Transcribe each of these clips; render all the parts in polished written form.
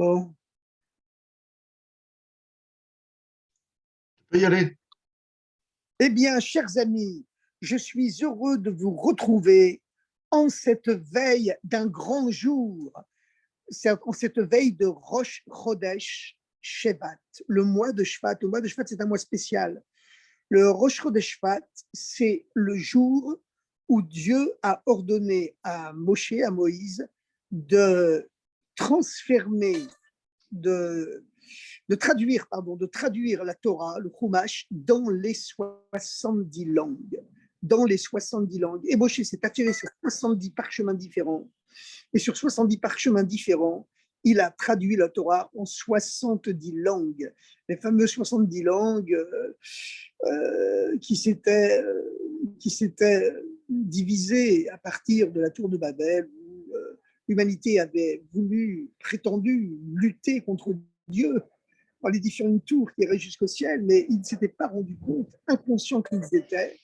Bon, Tu peux y aller. eh bien, chers amis, je suis heureux de vous retrouver en cette veille d'un grand jour, en cette veille de Rosh Chodesh Shevat, le mois de Shvat. Le mois de Shvat, c'est un mois spécial. Le Rosh Chodesh Shvat, c'est le jour où Dieu a ordonné à Moshe, à Moïse, de transformer, de, de traduire la Torah, le Chumash, dans les 70 langues. Dans les 70 langues. Et Moshe s'est attiré sur 70 parchemins différents. Et sur 70 parchemins différents, il a traduit la Torah en 70 langues. Les fameuses 70 langues qui s'étaient divisées à partir de la tour de Babel, où l'humanité avait prétendu lutter contre Dieu en édifiant une tour qui irait jusqu'au ciel, mais ils ne s'étaient pas rendus compte, inconscients qu'ils étaient,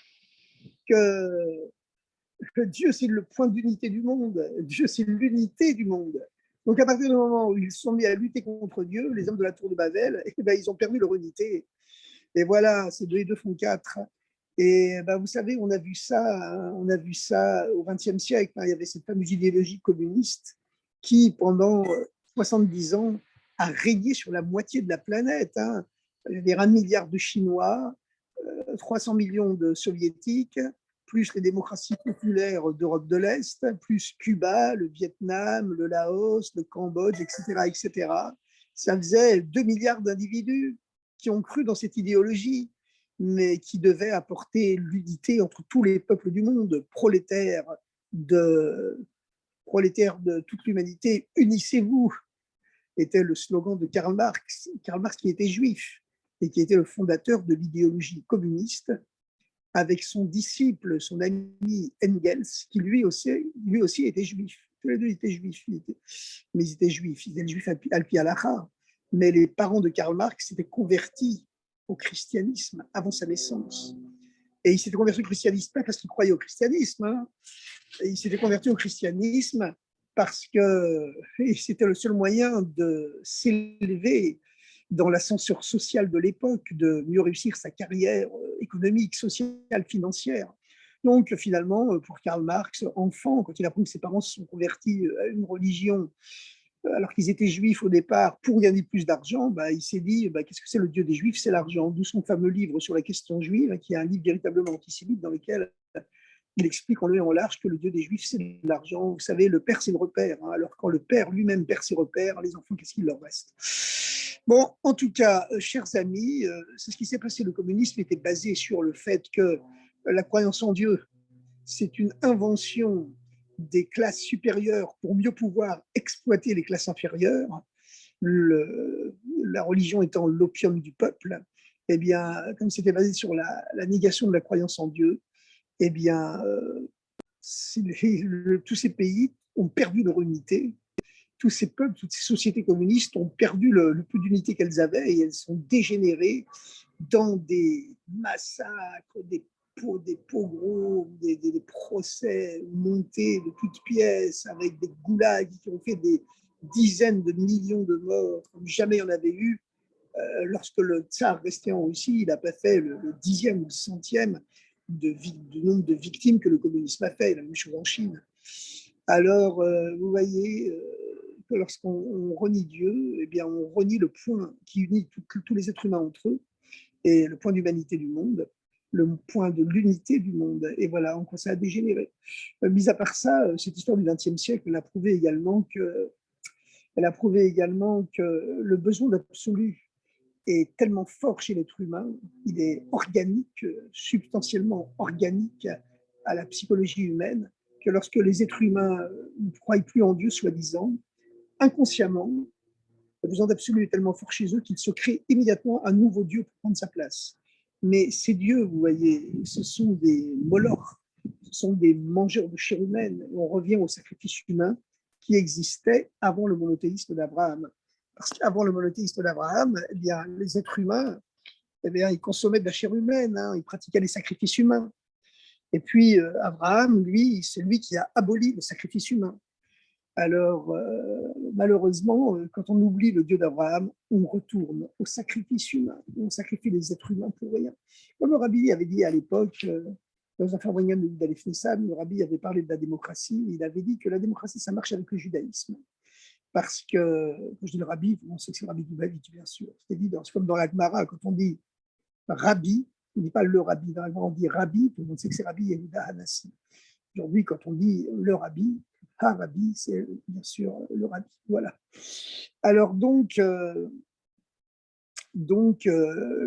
que Dieu, c'est le point d'unité du monde. Dieu, c'est l'unité du monde. Donc, à partir du moment où ils se sont mis à lutter contre Dieu, les hommes de la tour de Babel, eh ben, ils ont perdu leur unité. Et voilà, c'est 2 et 2 font 4. Et ben, vous savez, on a vu ça au XXe siècle. Hein, il y avait cette fameuse idéologie communiste qui, pendant 70 ans, a régné sur la moitié de la planète. Hein. Je veux dire, 1 milliard de Chinois, 300 millions de Soviétiques, plus les démocraties populaires d'Europe de l'Est, plus Cuba, le Vietnam, le Laos, le Cambodge, etc., etc. Ça faisait 2 milliards d'individus qui ont cru dans cette idéologie, mais qui devait apporter l'unité entre tous les peuples du monde, prolétaires de toute l'humanité, unissez-vous, était le slogan de Karl Marx. Karl Marx qui était juif et qui était le fondateur de l'idéologie communiste, avec son disciple, son ami Engels, qui lui aussi était juif. Tous les deux étaient juifs, mais ils étaient juifs al-pi halacha. Mais les parents de Karl Marx s'étaient convertis au christianisme avant sa naissance. Et ils s'étaient convertis au christianisme, pas parce qu'ils croyaient au christianisme, hein. Ils s'étaient convertis au christianisme parce que c'était le seul moyen de s'élever dans l'ascenseur social de l'époque, de mieux réussir sa carrière économique, sociale, financière. Donc finalement, pour Karl Marx, enfant, quand il apprend que ses parents se sont convertis à une religion alors qu'ils étaient juifs au départ pour gagner plus d'argent, bah, il s'est dit qu'est-ce que c'est le Dieu des Juifs? C'est l'argent. D'où son fameux livre sur la question juive, qui est un livre véritablement antisémite dans lequel il explique en long et en large que le Dieu des Juifs, c'est l'argent. Vous savez, le père, c'est le repère. Hein. Alors, quand le père lui-même perd ses repères, les enfants, qu'est-ce qu'il leur reste? Bon, en tout cas, chers amis, c'est ce qui s'est passé. Le communisme était basé sur le fait que la croyance en Dieu, c'est une invention des classes supérieures pour mieux pouvoir exploiter les classes inférieures. La religion étant l'opium du peuple, eh bien, comme c'était basé sur la négation de la croyance en Dieu, eh bien, tous ces pays ont perdu leur unité. Tous ces peuples, toutes ces sociétés communistes ont perdu le peu d'unité qu'elles avaient et elles sont dégénérées dans des massacres, des pogroms, des procès montés de toutes pièces avec des goulags qui ont fait des dizaines de millions de morts comme jamais il y en avait eu. Lorsque le tsar restait en Russie, il n'a pas fait le 10e ou le 100e du nombre de victimes que le communisme a fait, la même chose en Chine. Alors, vous voyez que lorsqu'on renie Dieu, eh bien, on renie le point qui unit tous les êtres humains entre eux, et le point d'humanité du monde, le point de l'unité du monde. Et voilà, en quoi ça a dégénéré. Mis à part ça, cette histoire du XXe siècle, elle a prouvé également que le besoin d'absolu est tellement fort chez l'être humain, il est organique, substantiellement organique à la psychologie humaine, que lorsque les êtres humains ne croient plus en Dieu, soi-disant, inconsciemment, le besoin d'absolu est tellement fort chez eux qu'ils se créent immédiatement un nouveau Dieu pour prendre sa place. Mais ces dieux, vous voyez, ce sont des molochs, ce sont des mangeurs de chair humaine. On revient au sacrifice humain qui existait avant le monothéisme d'Abraham. Parce qu'avant le monothéisme d'Abraham, eh bien, les êtres humains, eh bien, ils consommaient de la chair humaine, hein, ils pratiquaient les sacrifices humains. Et puis, Abraham, lui, c'est lui qui a aboli le sacrifice humain. Alors, malheureusement, quand on oublie le Dieu d'Abraham, on retourne au sacrifice humain. On sacrifie les êtres humains pour rien. Comme le rabbi avait dit à l'époque, dans un Farbrengen de Yuda Lefnissan, le rabbi avait parlé de la démocratie. Il avait dit que la démocratie, ça marche avec le judaïsme. Parce que, quand je dis le rabbi, on sait que c'est le rabbi Dubavitch, bien sûr. C'est évident. C'est comme dans la Gemara, quand on dit rabbi, on ne dit pas le rabbi. Dans la Gemara, on dit rabbi, tout le monde sait que c'est rabbi Yehuda Hanassi. Aujourd'hui, quand on dit le rabbi, rabbi, c'est bien sûr le rabbi. Voilà. Alors le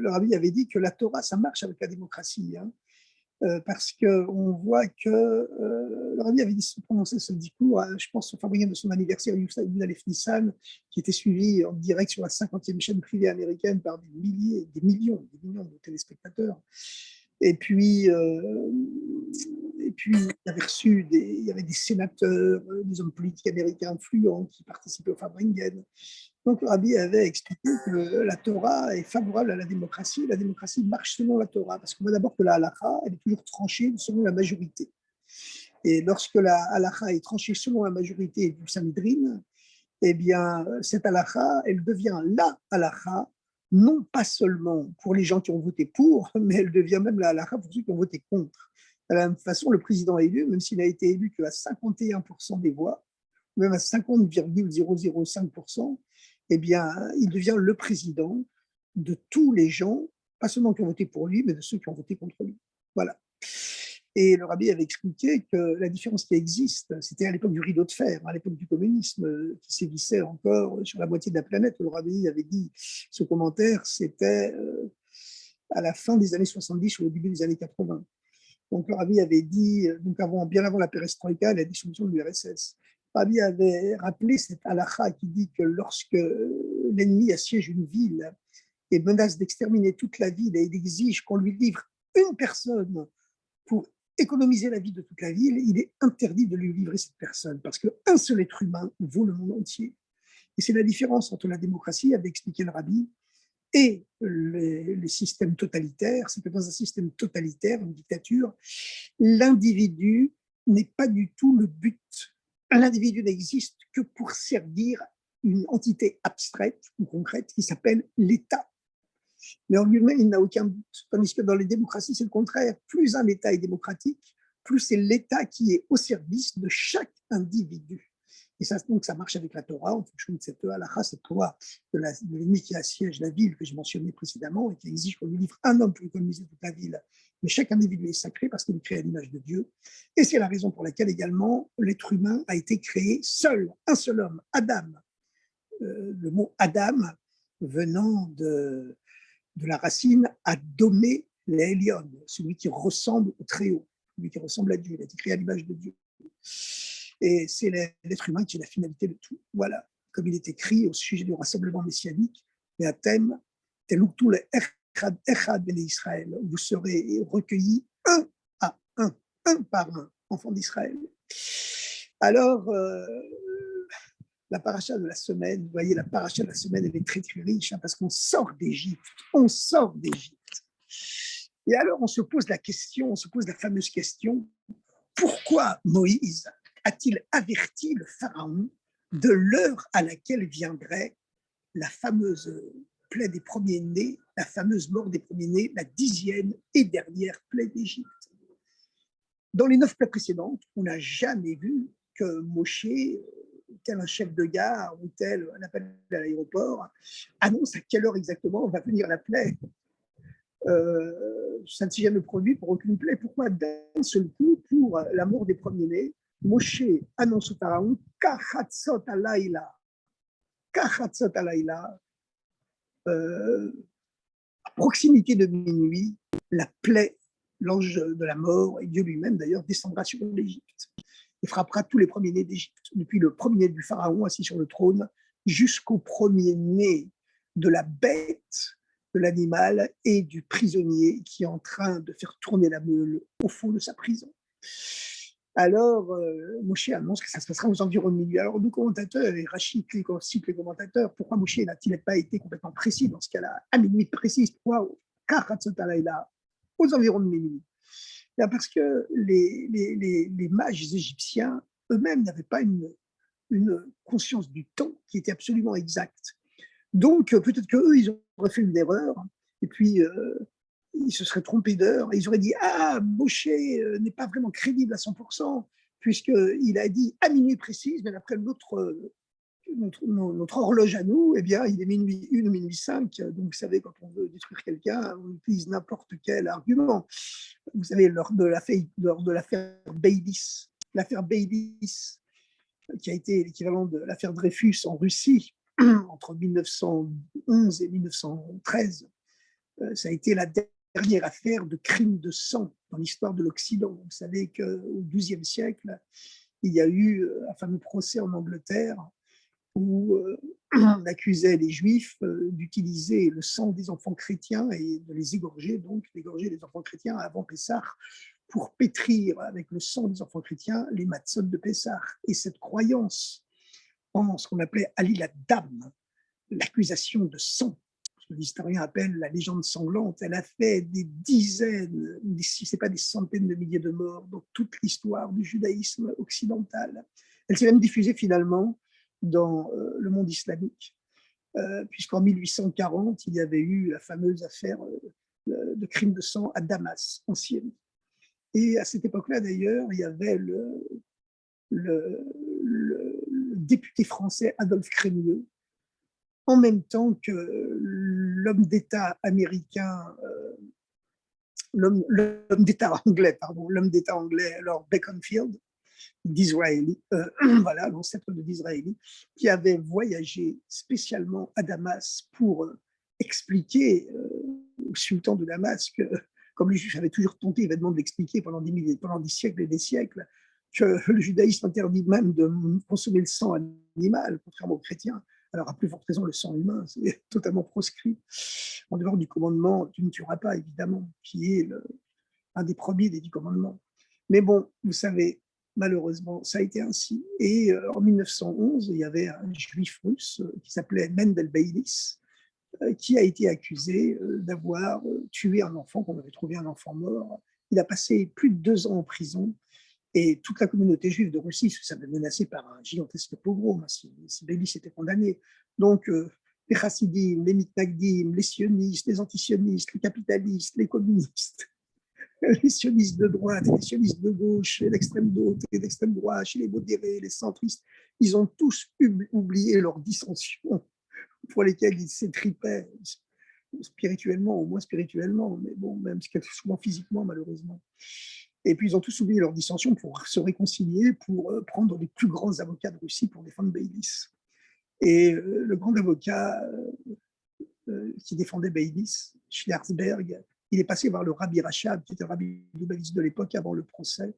rabbi avait dit que la Torah, ça marche avec la démocratie, hein, parce qu'on voit que le rabbi avait prononcé ce discours, je pense, au Farbrengen de son anniversaire, Yuda Lefnissan, qui était suivi en direct sur la 50e chaîne privée américaine par des millions de téléspectateurs. Et puis, il y avait des sénateurs, des hommes politiques américains influents qui participaient au Farbrengen. Donc, le rabbi avait expliqué que la Torah est favorable à la démocratie marche selon la Torah, parce qu'on voit d'abord que la halakha, elle est toujours tranchée selon la majorité. Et lorsque la halakha est tranchée selon la majorité du Sanhedrin, eh bien, cette halakha, elle devient la halakha, non pas seulement pour les gens qui ont voté pour, mais elle devient même la halakha pour ceux qui ont voté contre. De la même façon, le président élu, même s'il n'a été élu qu'à 51% des voix, même à 50,005%, eh bien, il devient le président de tous les gens, pas seulement qui ont voté pour lui, mais de ceux qui ont voté contre lui. Voilà. Et le rabbi avait expliqué que la différence qui existe, c'était à l'époque du rideau de fer, à l'époque du communisme, qui sévissait encore sur la moitié de la planète. Le rabbi avait dit, ce commentaire, c'était à la fin des années 70 ou au début des années 80. Donc le rabbi avait dit, donc bien avant la perestroïka, la dissolution de l'URSS, le rabbi avait rappelé cette halakha qui dit que lorsque l'ennemi assiège une ville et menace d'exterminer toute la ville et il exige qu'on lui livre une personne pour économiser la vie de toute la ville, il est interdit de lui livrer cette personne parce qu'un seul être humain vaut le monde entier. Et c'est la différence entre la démocratie, avait expliqué le rabbi, et les systèmes totalitaires. C'est que dans un système totalitaire, une dictature, l'individu n'est pas du tout le but. L'individu n'existe que pour servir une entité abstraite ou concrète qui s'appelle l'État. Mais en lui-même, il n'a aucun but. Tandis que dans les démocraties, c'est le contraire. Plus un État est démocratique, plus c'est l'État qui est au service de chaque individu. Et ça, donc, ça marche avec la Torah, en fonction de cette halakha, cette loi de l'ennemi qui assiège la ville que j'ai mentionnée précédemment et qui exige qu'on lui livre un homme pour économiser toute la ville. Mais chaque individu est sacré parce qu'il est créé à l'image de Dieu. Et c'est la raison pour laquelle également l'être humain a été créé seul, un seul homme, Adam. Le mot Adam venant de la racine Adomé l'Elion, celui qui ressemble au Très-Haut, celui qui ressemble à Dieu, il a été créé à l'image de Dieu. Et c'est l'être humain qui est la finalité de tout. Voilà, comme il est écrit au sujet du rassemblement messianique, et à thème, Teloutou le Echad ben Israël, vous serez recueillis à un par un, enfants d'Israël. Alors, la paracha de la semaine, vous voyez, la paracha de la semaine, elle est très très riche, hein, parce qu'on sort d'Égypte, Et alors, on se pose la fameuse question, pourquoi Moïse a-t-il averti le pharaon de l'heure à laquelle viendrait la fameuse plaie des premiers-nés, la fameuse mort des premiers-nés, la 10e et dernière plaie d'Égypte. Dans les 9 plaies précédentes, on n'a jamais vu que Moshe, tel un chef de gare ou tel un appel à l'aéroport, annonce à quelle heure exactement va venir la plaie. Ça ne s'est jamais produit pour aucune plaie. Pourquoi d'un seul coup, pour la mort des premiers-nés, Moshe annonce au pharaon Kachatzot alayla, à proximité de minuit, la plaie, l'ange de la mort, et Dieu lui-même d'ailleurs, descendra sur l'Égypte et frappera tous les premiers-nés d'Égypte, depuis le premier du pharaon assis sur le trône jusqu'au premier-né de la bête, de l'animal et du prisonnier qui est en train de faire tourner la meule au fond de sa prison. Alors, Moshe annonce que ça se passera aux environs de minuit. Alors, nos commentateurs, et Rachid cite les commentateurs, pourquoi Moshe n'a-t-il pas été complètement précis dans ce cas-là, à minuit précise, pourquoi aux environs de minuit? Parce que les mages égyptiens eux-mêmes n'avaient pas une une conscience du temps qui était absolument exacte. Donc, peut-être qu'eux, ils auraient fait une erreur, et puis ils se seraient trompés d'heure, et ils auraient dit « Ah, Moshe n'est pas vraiment crédible à 100%, puisqu'il a dit à minuit précise, mais après notre horloge à nous, eh bien, il est minuit 1 ou minuit 5. Donc, vous savez, quand on veut détruire quelqu'un, on utilise n'importe quel argument. Vous savez, lors de l'affaire Baylis, qui a été l'équivalent de l'affaire Dreyfus en Russie entre 1911 et 1913, ça a été la dernière affaire de crime de sang dans l'histoire de l'Occident. Vous savez qu'au XIIe siècle, il y a eu un fameux procès en Angleterre où on accusait les Juifs d'utiliser le sang des enfants chrétiens et de les égorger, donc d'égorger les enfants chrétiens avant Pessah pour pétrir avec le sang des enfants chrétiens les matzot de Pessah. Et cette croyance en ce qu'on appelait Alilat Dam, l'accusation de sang, ce que l'historien appelle la légende sanglante, elle a fait des dizaines, si ce n'est pas des centaines de milliers de morts dans toute l'histoire du judaïsme occidental. Elle s'est même diffusée finalement dans le monde islamique, puisqu'en 1840, il y avait eu la fameuse affaire de crime de sang à Damas, en Syrie. Et à cette époque-là, d'ailleurs, il y avait le député français Adolphe Crémieux, en même temps que l'homme d'État américain, l'homme d'État anglais, Lord Beaconsfield, d'Israéli, voilà, l'ancêtre de Disraéli, qui avait voyagé spécialement à Damas pour expliquer au sultan de Damas que, comme les Juifs avaient toujours tenté évidemment de l'expliquer pendant des siècles et des siècles, que le judaïsme interdit même de consommer le sang animal, contrairement aux chrétiens. Alors, à plus forte raison, le sang humain, c'est totalement proscrit, en dehors du commandement « tu ne tueras pas », évidemment, qui est un des premiers des 10 commandements. Mais bon, vous savez, malheureusement, ça a été ainsi. Et en 1911, il y avait un juif russe qui s'appelait Mendel Baylis, qui a été accusé d'avoir tué un enfant, qu'on avait trouvé un enfant mort. Il a passé plus de 2 ans en prison. Et toute la communauté juive de Russie se savait menacée par un gigantesque pogrom si Baylis était condamné. Donc, les chassidim, les mitnagdim, les sionistes, les antisionistes, les capitalistes, les communistes, les sionistes de droite, les sionistes de gauche, l'extrême droite, l'extrême droite, les modérés, les centristes, ils ont tous oublié leurs dissensions pour lesquelles ils s'étripaient spirituellement, au moins spirituellement, mais bon, même souvent physiquement, malheureusement. Et puis, ils ont tous oublié leurs dissensions pour se réconcilier, pour prendre les plus grands avocats de Russie pour défendre Baylis. Et le grand avocat qui défendait Baylis, Schneersberg, il est passé voir le Rabbi Rachab, qui était le Rabbi Lubavitch de l'époque, avant le procès.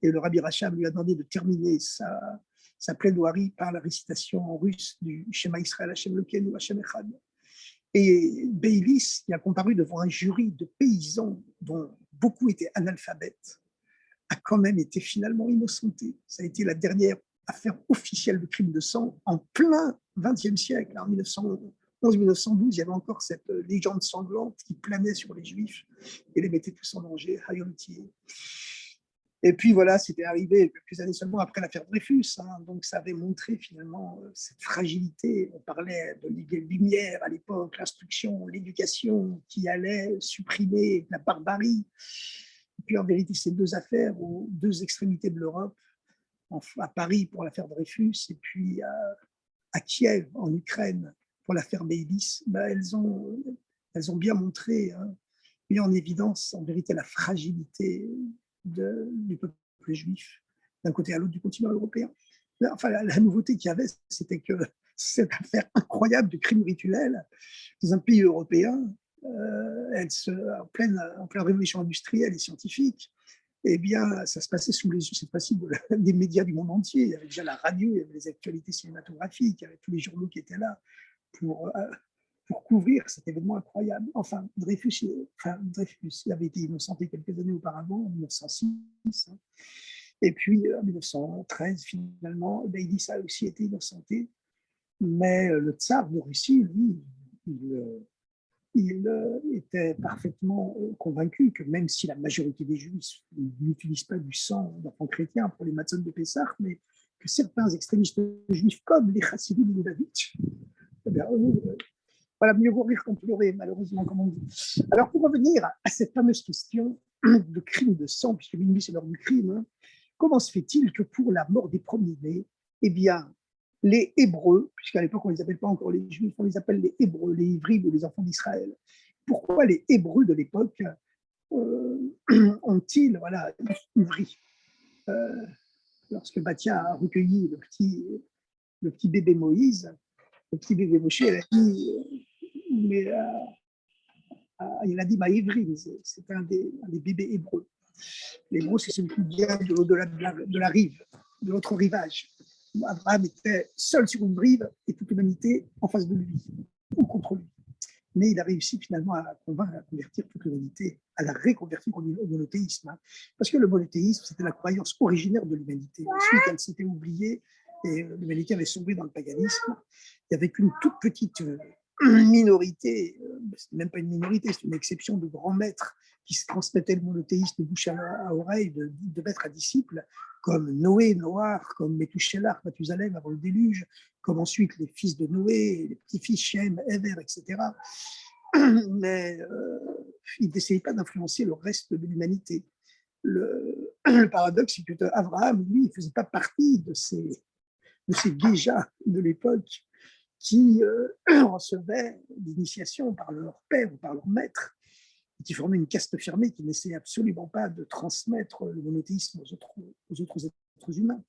Et le Rabbi Rachab lui a demandé de terminer sa plaidoirie par la récitation en russe du Shema Israël, Hashem Elokeinu, Hashem Echad. Et Baylis, qui a comparu devant un jury de paysans dont beaucoup étaient analphabètes, a quand même été finalement innocenté. Ça a été la dernière affaire officielle de crime de sang en plein XXe siècle. En 1911-1912, il y avait encore cette légende sanglante qui planait sur les Juifs et les mettait tous en danger, Hayom Tié. Et puis voilà, c'était arrivé quelques années seulement après l'affaire Dreyfus. Donc ça avait montré finalement cette fragilité. On parlait de lumière à l'époque, l'instruction, l'éducation qui allait supprimer la barbarie. Et puis en vérité, ces 2 affaires aux 2 extrémités de l'Europe, à Paris pour l'affaire Dreyfus et puis à Kiev en Ukraine pour l'affaire Baylis, elles ont bien montré, mis en évidence en vérité la fragilité du peuple juif d'un côté à l'autre du continent européen. Enfin, la nouveauté qu'il y avait, c'était que cette affaire incroyable de crime rituel dans un pays européen, en pleine révolution industrielle et scientifique, eh bien, ça se passait sous les yeux, cette fois-ci, des médias du monde entier. Il y avait déjà la radio, il y avait les actualités cinématographiques, il y avait tous les journaux qui étaient là pour couvrir cet événement incroyable. Enfin, Dreyfus, il avait été innocenté quelques années auparavant, en 1906. Et puis, en 1913, finalement, Baylis a aussi été innocenté. Mais le tsar de Russie, lui, il était parfaitement convaincu que même si la majorité des Juifs n'utilisent pas du sang d'enfants chrétiens pour les matzot de Pessah, mais que certains extrémistes juifs, comme les Chassidim de Lubavitch, voilà, mieux vaut rire qu'en pleurer, malheureusement, comme on dit. Alors, pour revenir à cette fameuse question de crime de sang, puisque minuit, c'est l'heure du crime, hein, comment se fait-il que pour la mort des premiers-nés, eh bien, les Hébreux, puisqu'à l'époque, on ne les appelle pas encore les Juifs, on les appelle les Hébreux, les Hybrides ou les enfants d'Israël, pourquoi les Hébreux de l'époque ont-ils ouvri lorsque Batia a recueilli le petit bébé Moïse, le petit bébé Moshe, elle a dit, mais il a dit Maïvrim, c'est un des bébés hébreux. L'hébreu, c'est celui qui vient de l'au-delà de la rive, de l'autre rivage. Abraham était seul sur une rive et toute l'humanité en face de lui, ou contre lui. Mais il a réussi finalement à convaincre, à convertir toute l'humanité, à la réconvertir au monothéisme. Parce que le monothéisme, c'était la croyance originaire de l'humanité. Ensuite, elle s'était oubliée et l'humanité avait sombré dans le paganisme. Il n'y avait qu'une toute petite minorité, c'est même pas une minorité, c'est une exception de grands maîtres qui se transmettaient le monothéisme de bouche à oreille, de maître à disciple, comme Noé, Noach, comme Métouchelach, Mathusalem avant le déluge, comme ensuite les fils de Noé, les petits-fils Shem, Ever, etc. Mais ils n'essayaient pas d'influencer le reste de l'humanité. Le paradoxe, c'est que Abraham, lui, il ne faisait pas partie de ces geishas de l'époque qui recevaient l'initiation par leur père ou par leur maître, et qui formaient une caste fermée qui n'essayait absolument pas de transmettre le monothéisme aux autres êtres humains.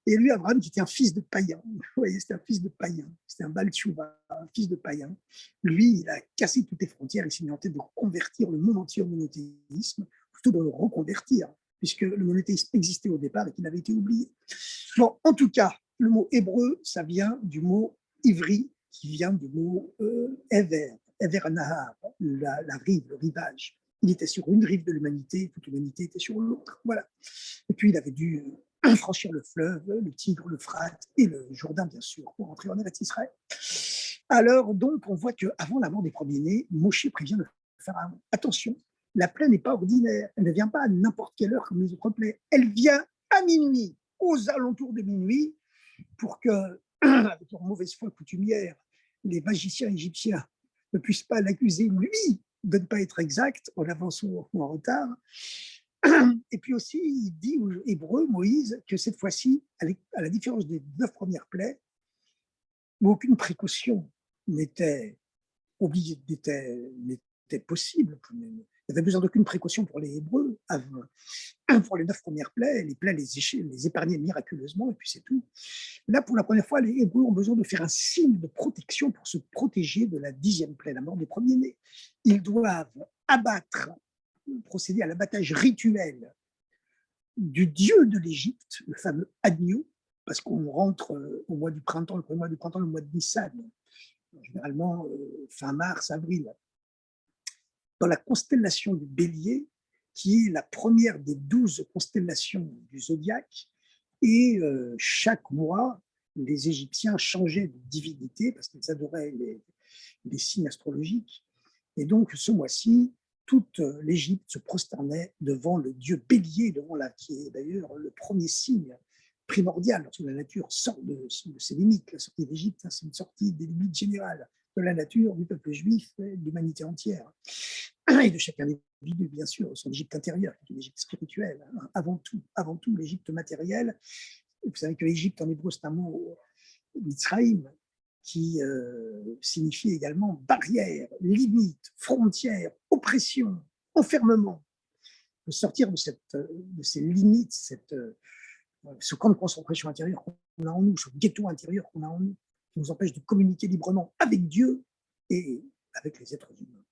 Et lui, Abraham, qui était un fils de païen, vous voyez, c'était un fils de païen, c'était un Baal Teshuvah, un fils de païen. Lui, il a cassé toutes les frontières, il s'est mis en tête de convertir le monde entier au monothéisme, plutôt de le reconvertir, puisque le monothéisme existait au départ et qu'il avait été oublié. Bon, en tout cas, le mot hébreu, ça vient du mot ivri, qui vient du mot Ever, Ever Nahar, la rive, le rivage. Il était sur une rive de l'humanité, toute l'humanité était sur l'autre. Voilà. Et puis, il avait dû franchir le fleuve, le Tigre, l'Euphrate et le Jourdain, bien sûr, pour entrer en Eretz Israël. Alors, donc, on voit qu'avant la mort des premiers-nés, Moshe prévient le Pharaon. Attention, la plaie n'est pas ordinaire. Elle ne vient pas à n'importe quelle heure comme les autres plaies. Elle vient à minuit, aux alentours de minuit, pour que, avec leur mauvaise foi coutumière, les magiciens égyptiens ne puissent pas l'accuser, lui, de ne pas être exact, en avance ou en retard. Et puis aussi, il dit aux Hébreux, Moïse, que cette fois-ci, à la différence des 9 premières plaies, où aucune précaution n'était possible, il n'y avait besoin d'aucune précaution pour les Hébreux. Pour les 9 premières plaies, les plaies les épargnaient miraculeusement, et puis c'est tout. Là, pour la première fois, les Hébreux ont besoin de faire un signe de protection pour se protéger de la 10e plaie, la mort des premiers-nés. Ils doivent procéder à l'abattage rituel du dieu de l'Égypte, le fameux agneau, parce qu'on rentre au mois du printemps, le premier mois du printemps, le mois de Nissan, généralement fin mars, avril, dans la constellation du Bélier, qui est la première des 12 constellations du zodiaque, et chaque mois, les Égyptiens changeaient de divinité parce qu'ils adoraient les signes astrologiques. Et donc, ce mois-ci, toute l'Égypte se prosternait devant le dieu Bélier, qui est d'ailleurs le premier signe primordial lorsque la nature sort de ses limites. La sortie d'Égypte, c'est une sortie des limites générales de la nature, du peuple juif, de l'humanité entière. Et de chaque individu, bien sûr, son Égypte intérieure, qui est une Égypte spirituelle, hein, avant tout l'Égypte matérielle. Vous savez que l'Égypte en hébreu, c'est un mot Mitzraïm, qui signifie également barrière, limite, frontière, oppression, enfermement. De sortir de ces limites, ce camp de concentration intérieure qu'on a en nous, ce ghetto intérieur qu'on a en nous, qui nous empêche de communiquer librement avec Dieu et avec les êtres humains.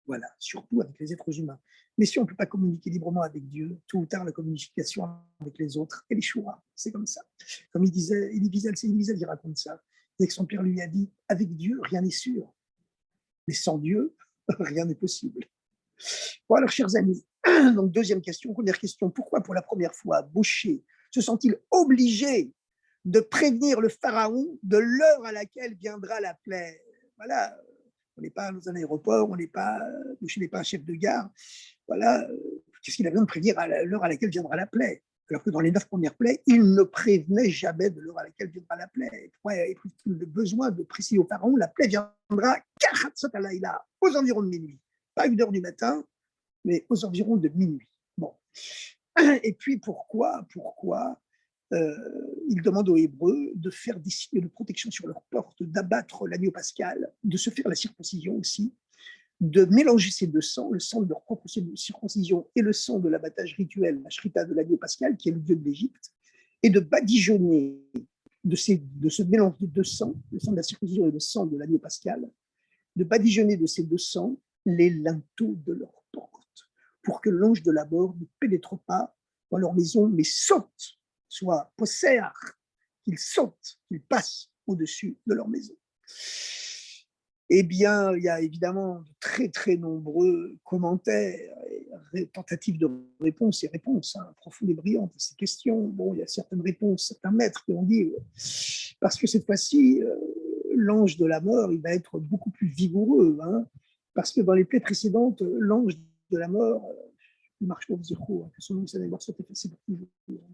Voilà, surtout avec les êtres humains. Mais si on ne peut pas communiquer librement avec Dieu, tôt ou tard, la communication avec les autres, elle échouera. C'est comme ça. Comme il disait, Elie Wiesel, il raconte ça. Dès que son père lui a dit, avec Dieu, rien n'est sûr. Mais sans Dieu, rien n'est possible. Bon, alors, chers amis, donc deuxième question. Première question, pourquoi pour la première fois, Moshe se sent-il obligé de prévenir le pharaon de l'heure à laquelle viendra la plaie? Voilà. On n'est pas dans un aéroport, Moshe n'est pas un chef de gare. Voilà, qu'est-ce qu'il a besoin de prévenir à l'heure à laquelle viendra la plaie? Alors que dans les 9 premières plaies, il ne prévenait jamais de l'heure à laquelle viendra la plaie. Pourquoi éprouve-t-il le besoin de préciser au pharaon, la plaie viendra aux environs de minuit. Pas 1h du matin, mais aux environs de minuit. Bon. Et puis pourquoi il demande aux Hébreux de faire des signes de protection sur leurs portes, d'abattre l'agneau pascal, de se faire la circoncision aussi, de mélanger ces deux sangs, le sang de leur propre circoncision et le sang de l'abattage rituel, la shrita de l'agneau pascal, qui est le dieu de l'Égypte, et de badigeonner de ce mélange des deux sangs, le sang de la circoncision et le sang de l'agneau pascal, de badigeonner de ces deux sangs les linteaux de leur porte, pour que l'ange de la mort ne pénètre pas dans leur maison, mais saute, soit posséar, qu'il saute, qu'il passe au-dessus de leur maison. Eh bien, il y a évidemment de très, très nombreux commentaires, tentatives de réponses et réponses profondes et brillantes à ces questions. Bon, il y a certaines réponses, certains maîtres qui ont dit, parce que cette fois-ci, l'ange de la mort, il va être beaucoup plus vigoureux, parce que dans les plaies précédentes, l'ange de la mort, il marche pour Zirko, que son nom s'est d'abord soit effacé pour toujours.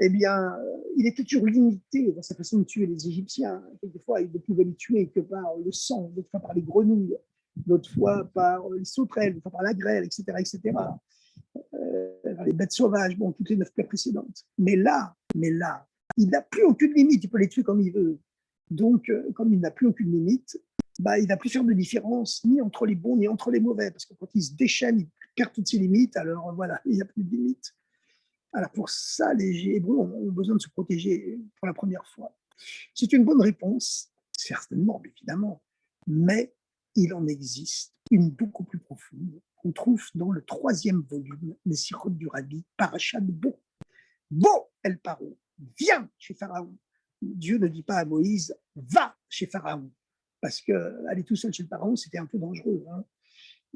Eh bien, il était toujours limité dans sa façon de tuer les Égyptiens. Quelquefois, il ne pouvait les tuer que par le sang, d'autres fois par les grenouilles, d'autres fois par les sauterelles, d'autres fois par la grêle, etc., etc. Les bêtes sauvages, bon, toutes les 9 plaies précédentes. Mais là, il n'a plus aucune limite, il peut les tuer comme il veut. Donc, comme il n'a plus aucune limite, il ne va plus faire de différence ni entre les bons ni entre les mauvais, parce que quand il se déchaîne, il perd toutes ses limites, alors voilà, il n'y a plus de limite. Alors pour ça, les Hébreux ont besoin de se protéger pour la première fois. C'est une bonne réponse, certainement, évidemment, mais il en existe une beaucoup plus profonde qu'on trouve dans le 3e volume des Sichot du Rabbi, Parashat Bo. Bo, El Paro, viens chez Pharaon. Dieu ne dit pas à Moïse, va chez Pharaon, parce qu'aller tout seul chez le Pharaon, c'était un peu dangereux.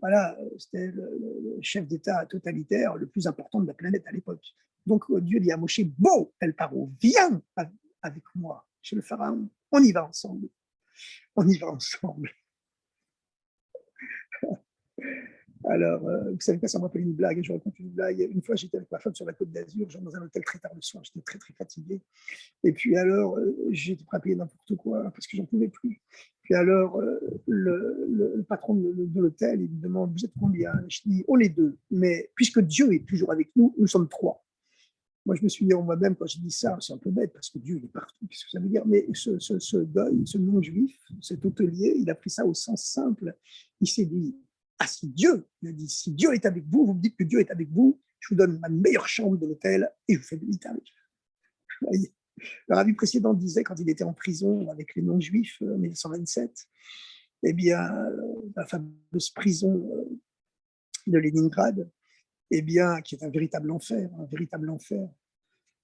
Voilà, c'était le chef d'État totalitaire le plus important de la planète à l'époque. Donc Dieu dit à Moshe, Bo, El Paro, viens avec moi chez le Pharaon, on y va ensemble. On y va ensemble. Alors, vous savez quoi, ça me rappelle une blague, je raconte une blague. Une fois, j'étais avec ma femme sur la Côte d'Azur, genre dans un hôtel très tard le soir, j'étais très, très fatigué. Et puis alors, j'étais prêt à payer n'importe quoi parce que j'en pouvais plus. Puis alors, le patron de l'hôtel, il me demande, vous êtes combien? Je dis, on est 2, mais puisque Dieu est toujours avec nous, nous sommes 3. Moi, je me suis dit en moi-même, quand je dis ça, c'est un peu bête, parce que Dieu, il est partout. Qu'est-ce que ça veut dire? Mais ce deuil, ce non-juif, cet hôtelier, il a pris ça au sens simple. Il s'est dit, ah, si Dieu, il a dit, si Dieu est avec vous, vous me dites que Dieu est avec vous, je vous donne ma meilleure chambre de l'hôtel et je vous fais de l'Italie. Le rabbi précédent disait, quand il était en prison avec les non-juifs en 1927, eh bien, la fameuse prison de Leningrad, eh bien, qui est un véritable enfer,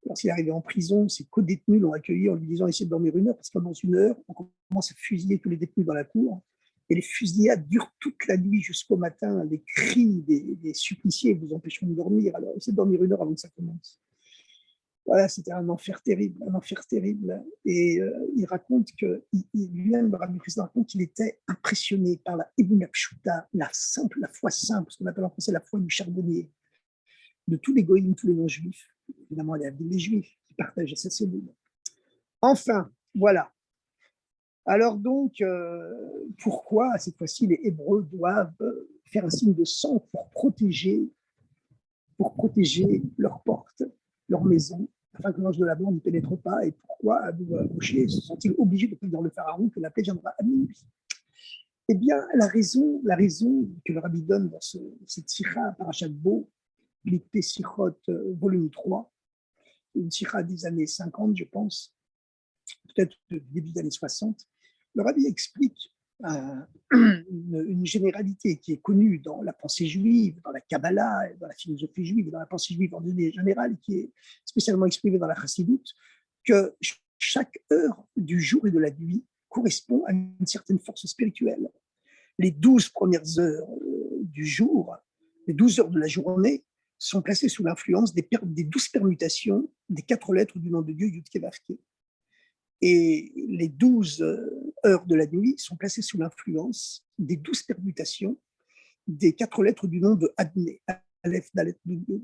Lorsqu'il est arrivé en prison, ses co-détenus l'ont accueilli en lui disant, essayez de dormir 1 heure, parce que dans 1 heure, on commence à fusiller tous les détenus dans la cour, et les fusillades durent toute la nuit jusqu'au matin, les cris des suppliciés vous empêcheront de dormir, alors essayez de dormir 1 heure avant que ça commence. Voilà, c'était un enfer terrible, Et il raconte que, lui-même, le rabbi président raconte qu'il était impressionné par la Emunah Pshuta, la foi simple, ce qu'on appelle en français la foi du charbonnier, de tous les goïms, tous les non-juifs. Évidemment, il y avait les juifs qui partageaient cette cellule. Enfin, voilà. Alors donc, pourquoi, cette fois-ci, les Hébreux doivent faire un signe de sang pour protéger leurs portes, leur maison, afin que l'ange de la mort ne pénètre pas? Et pourquoi Moshe se sent-il obligé de prévenir le pharaon que la plaie viendra à minuit? Eh bien, la raison que le rabbi donne dans cette sikha Parashat Bo, l'Ikté Sichot, volume 3, une sikha des années 50, je pense, peut-être début des années 60, le rabbi explique une généralité qui est connue dans la pensée juive, dans la Kabbalah, dans la philosophie juive, dans la pensée juive en général, qui est spécialement exprimée dans la Chassidoute, que chaque heure du jour et de la nuit correspond à une certaine force spirituelle. Les 12 premières heures du jour, les 12 heures de la journée, sont placées sous l'influence des 12 permutations des 4 lettres du nom de Dieu, Yud-Keh-Vav-Keh. Et les 12 heures de la nuit sont placées sous l'influence des 12 permutations des 4 lettres du nom de Adné, Aleph, Dalet, Nun.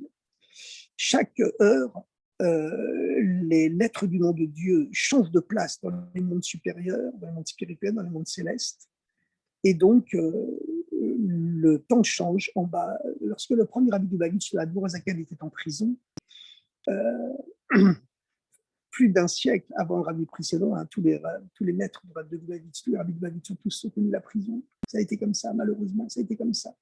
chaque heure, les lettres du nom de Dieu changent de place dans les mondes supérieurs, dans les mondes spirituels, dans les mondes célestes. Et donc, le temps change en bas. Lorsque le premier rabbi du Lubavitch, l'Admour Azaken, était en prison, plus d'un siècle avant le rabbi précédent, tous les maîtres de Lubavitch, tous les rabbis de Lubavitch ont tous soutenu la prison. Ça a été comme ça, malheureusement, ça a été comme ça.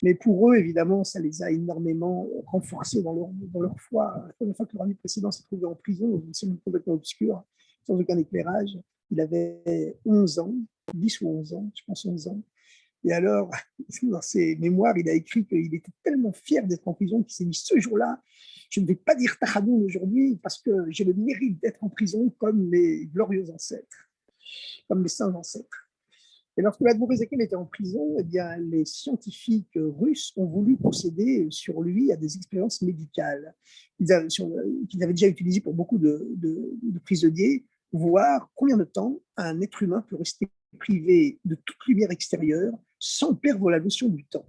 Mais pour eux, évidemment, ça les a énormément renforcés dans leur foi. La première fois que le rabbi précédent s'est trouvé en prison, dans une cellule complètement obscure, sans aucun éclairage, il avait 11 ans, 10 ou 11 ans, je pense 11 ans. Et alors, dans ses mémoires, il a écrit qu'il était tellement fier d'être en prison qu'il s'est dit, ce jour-là, je ne vais pas dire Tachadoun aujourd'hui parce que j'ai le mérite d'être en prison comme mes glorieux ancêtres, comme mes saints ancêtres. Et lorsque l'Admour Ezekiel était en prison, eh bien, les scientifiques russes ont voulu procéder sur lui à des expériences médicales qu'ils avaient déjà utilisées pour beaucoup de prisonniers, voir combien de temps un être humain peut rester privé de toute lumière extérieure sans perdre la notion du temps.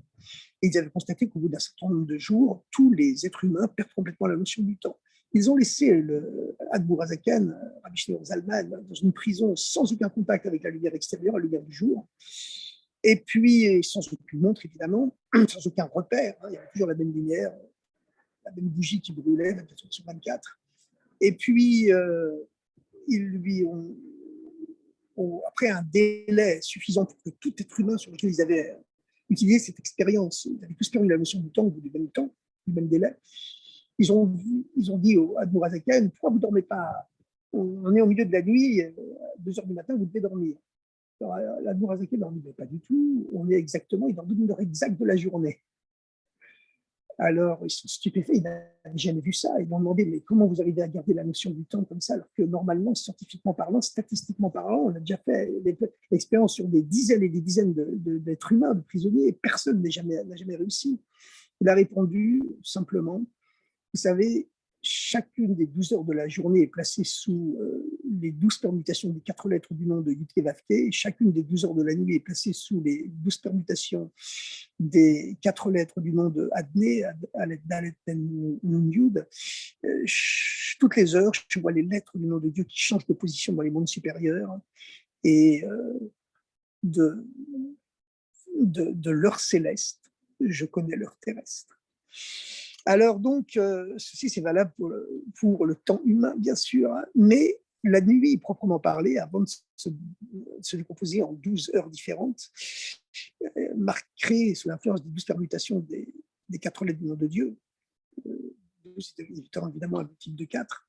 Et ils avaient constaté qu'au bout d'un certain nombre de jours, tous les êtres humains perdent complètement la notion du temps. Ils ont laissé le Admour Azaken, Rabbi Shneur Zalman, dans une prison sans aucun contact avec la lumière extérieure, la lumière du jour. Et puis, sans aucune montre, évidemment, sans aucun repère. Il y avait toujours la même lumière, la même bougie qui brûlait 24 heures sur 24. Et puis, ils lui ont, après un délai suffisant pour que tout être humain sur lequel ils avaient utilisé cette expérience, ils avaient tous perdu la notion du temps au bout du même temps, du même délai, ils ont dit au Admour Azaken, pourquoi vous ne dormez pas? On est au milieu de la nuit, à 2 heures du matin, vous devez dormir. L'Admour Azaken leur dit, pas du tout, on est exactement, il leur donne l'heure exacte de la journée. Alors, ils sont stupéfaits, ils n'avaient jamais vu ça. Ils m'ont demandé, mais comment vous arrivez à garder la notion du temps comme ça, alors que normalement, scientifiquement parlant, statistiquement parlant, on a déjà fait l'expérience sur des dizaines et des dizaines d'êtres humains, de prisonniers, et personne n'a jamais réussi. Il a répondu simplement, vous savez, chacune des 12 heures de la journée est placée sous les 12 permutations des 4 lettres du nom de Yudke Vavke, et chacune des 12 heures de la nuit est placée sous les 12 permutations des 4 lettres du nom de Adné, Alet Dalet Nun Yud. Toutes les heures, je vois les lettres du nom de Dieu qui changent de position dans les mondes supérieurs, et de l'heure céleste, je connais l'heure terrestre. Alors donc, ceci c'est valable pour le temps humain, bien sûr, hein, mais la nuit, proprement parlée, avant de se décomposer en 12 heures différentes, marquée sous l'influence des 12 permutations des 4 lettres du nom de Dieu, 12 étant évidemment un multiple de 4.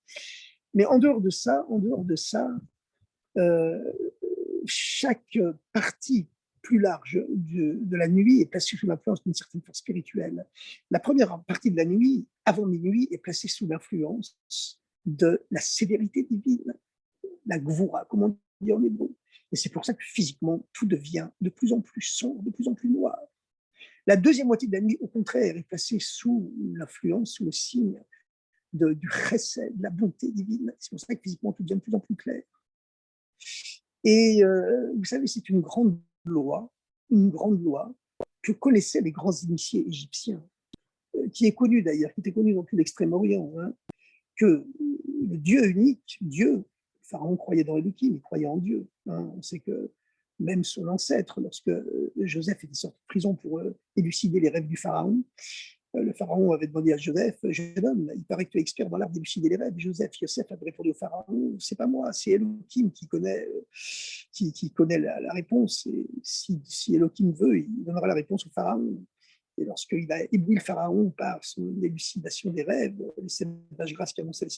Mais en dehors de ça, chaque partie plus large de la nuit est placée sous l'influence d'une certaine force spirituelle. La première partie de la nuit, avant minuit, est placée sous l'influence de la sévérité divine, la gvoura, comme on dit en hébreu. Et c'est pour ça que physiquement, tout devient de plus en plus sombre, de plus en plus noir. La deuxième moitié de la nuit, au contraire, est placée sous l'influence, sous le signe du chesed, de la bonté divine. C'est pour ça que physiquement, tout devient de plus en plus clair. Et vous savez, c'est une grande loi que connaissaient les grands initiés égyptiens, qui est connue d'ailleurs, qui était connue dans tout l'Extrême-Orient, hein, que le Dieu unique, Dieu, Pharaon croyait dans Elohim, il croyait en Dieu. Hein. On sait que même son ancêtre, lorsque Joseph était sorti de prison pour élucider les rêves du Pharaon, le Pharaon avait demandé à Joseph, jeune homme, il paraît que tu es expert dans l'art d'élucider les rêves. Yosef avait répondu au Pharaon, c'est pas moi, c'est Elohim qui connaît, la réponse. Et si Elohim veut, il donnera la réponse au Pharaon. Et lorsqu'il a ébloui le Pharaon par son élucidation des rêves, les 7 vaches grasses qui annonçaient les